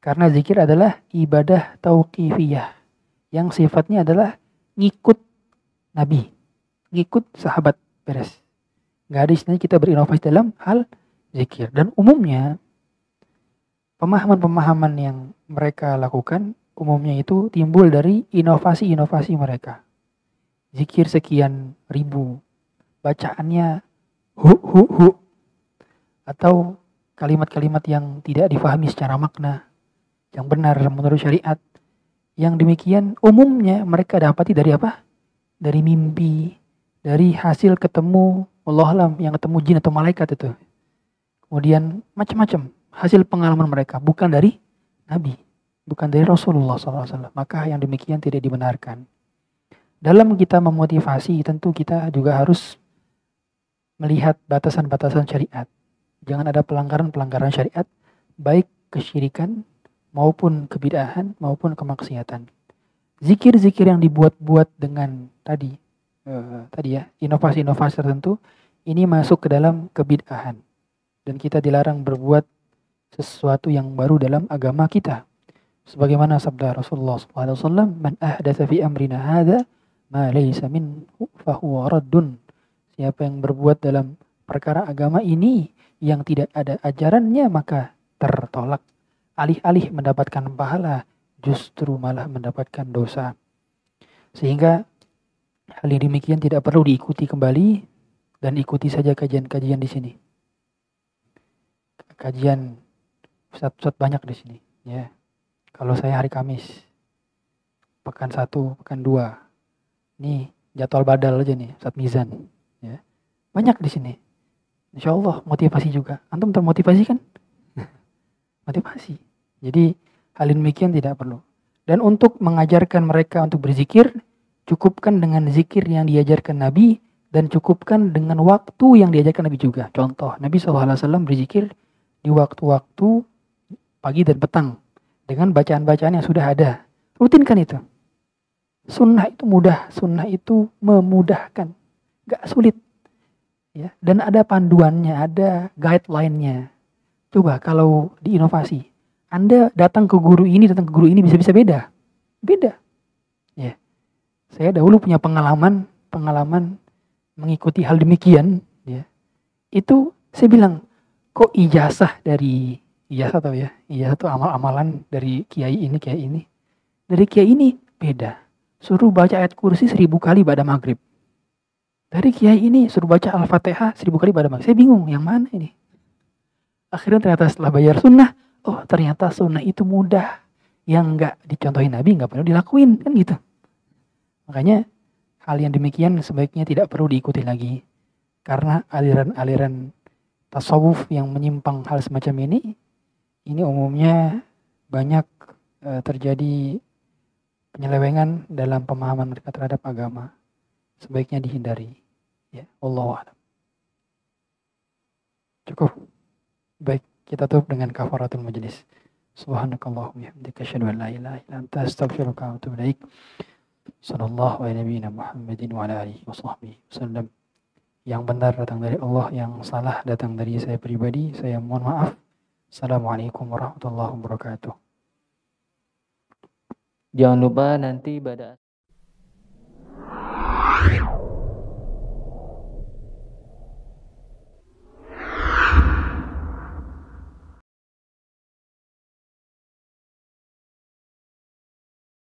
Karena zikir adalah ibadah tauqifiyah yang sifatnya adalah ngikut Nabi, ngikut sahabat, beres. Nggak ada istilahnya kita berinovasi dalam hal zikir. Dan umumnya pemahaman-pemahaman yang mereka lakukan umumnya itu timbul dari inovasi-inovasi mereka. Zikir sekian ribu, bacaannya hu. Atau kalimat-kalimat yang tidak difahami secara makna yang benar menurut syariat. Yang demikian umumnya mereka dapati dari apa? Dari mimpi, dari hasil ketemu wallahu alam yang ketemu jin atau malaikat itu. Kemudian macam-macam hasil pengalaman mereka, bukan dari Nabi, bukan dari Rasulullah SAW. Maka yang demikian tidak dibenarkan. Dalam kita memotivasi tentu kita juga harus melihat batasan-batasan syariat. Jangan ada pelanggaran-pelanggaran syariat, baik kesyirikan maupun kebid'ahan maupun kemaksiatan. Zikir-zikir yang dibuat-buat dengan tadi ya, inovasi-inovasi tertentu, ini masuk ke dalam kebid'ahan. Dan kita dilarang berbuat sesuatu yang baru dalam agama kita. Sebagaimana sabda Rasulullah SAW, "Man ahdatsa fi amrina hadza ma laysa minhu fahuwa raddun." Siapa yang berbuat dalam perkara agama ini yang tidak ada ajarannya maka tertolak. Alih-alih mendapatkan pahala, justru malah mendapatkan dosa. Sehingga hal yang demikian tidak perlu diikuti kembali dan ikuti saja kajian-kajian di sini. Kajian ustadz banyak di sini, ya. Kalau saya hari Kamis, pekan 1, pekan 2. Nih jadwal badal aja nih, Ustadz Mizan, ya. Banyak di sini. Insya Allah motivasi juga. Antum termotivasi kan? Motivasi. Jadi hal demikian tidak perlu. Dan untuk mengajarkan mereka untuk berzikir, cukupkan dengan zikir yang diajarkan Nabi dan cukupkan dengan waktu yang diajarkan Nabi juga. Contoh, Nabi SAW berzikir di waktu-waktu pagi dan petang dengan bacaan-bacaan yang sudah ada. Rutinkan itu. Sunnah itu mudah, sunnah itu memudahkan, gak sulit. Ya, dan ada panduannya, ada guideline-nya. Coba kalau diinovasi, Anda datang ke guru ini bisa-bisa beda. Beda. Ya. Saya dahulu punya pengalaman mengikuti hal demikian, ya. Itu saya bilang, kok ijazah atau amal-amalan dari kiai ini. Dari kiai ini beda. Suruh baca ayat kursi 1000 kali pada maghrib. Dari kiai ini suruh baca Al-Fatihah 1000 kali pada maghrib. Saya bingung, yang mana ini? Akhirnya ternyata setelah bayar sunnah, oh ternyata sunnah itu mudah. Yang enggak dicontohin Nabi enggak perlu dilakuin, kan gitu. Makanya hal yang demikian sebaiknya tidak perlu diikuti lagi. Karena aliran-aliran tasawuf yang menyimpang hal semacam ini umumnya banyak terjadi penyelewengan dalam pemahaman mereka terhadap agama. Sebaiknya dihindari. Ya, wallahu a'lam. Cukup. Baik, kita tutup dengan kafaratul majlis. Subhanakallahumma wa bihamdika asyhadu an la ilaha illa anta astaghfiruka wa atubu ilaik. Sallallahu ala nabiyyina Muhammadin wa ala alihi wa sahbihi wasallam. Yang benar datang dari Allah, yang salah datang dari saya pribadi. Saya mohon maaf. Assalamualaikum warahmatullahi wabarakatuh. Jangan lupa nanti pada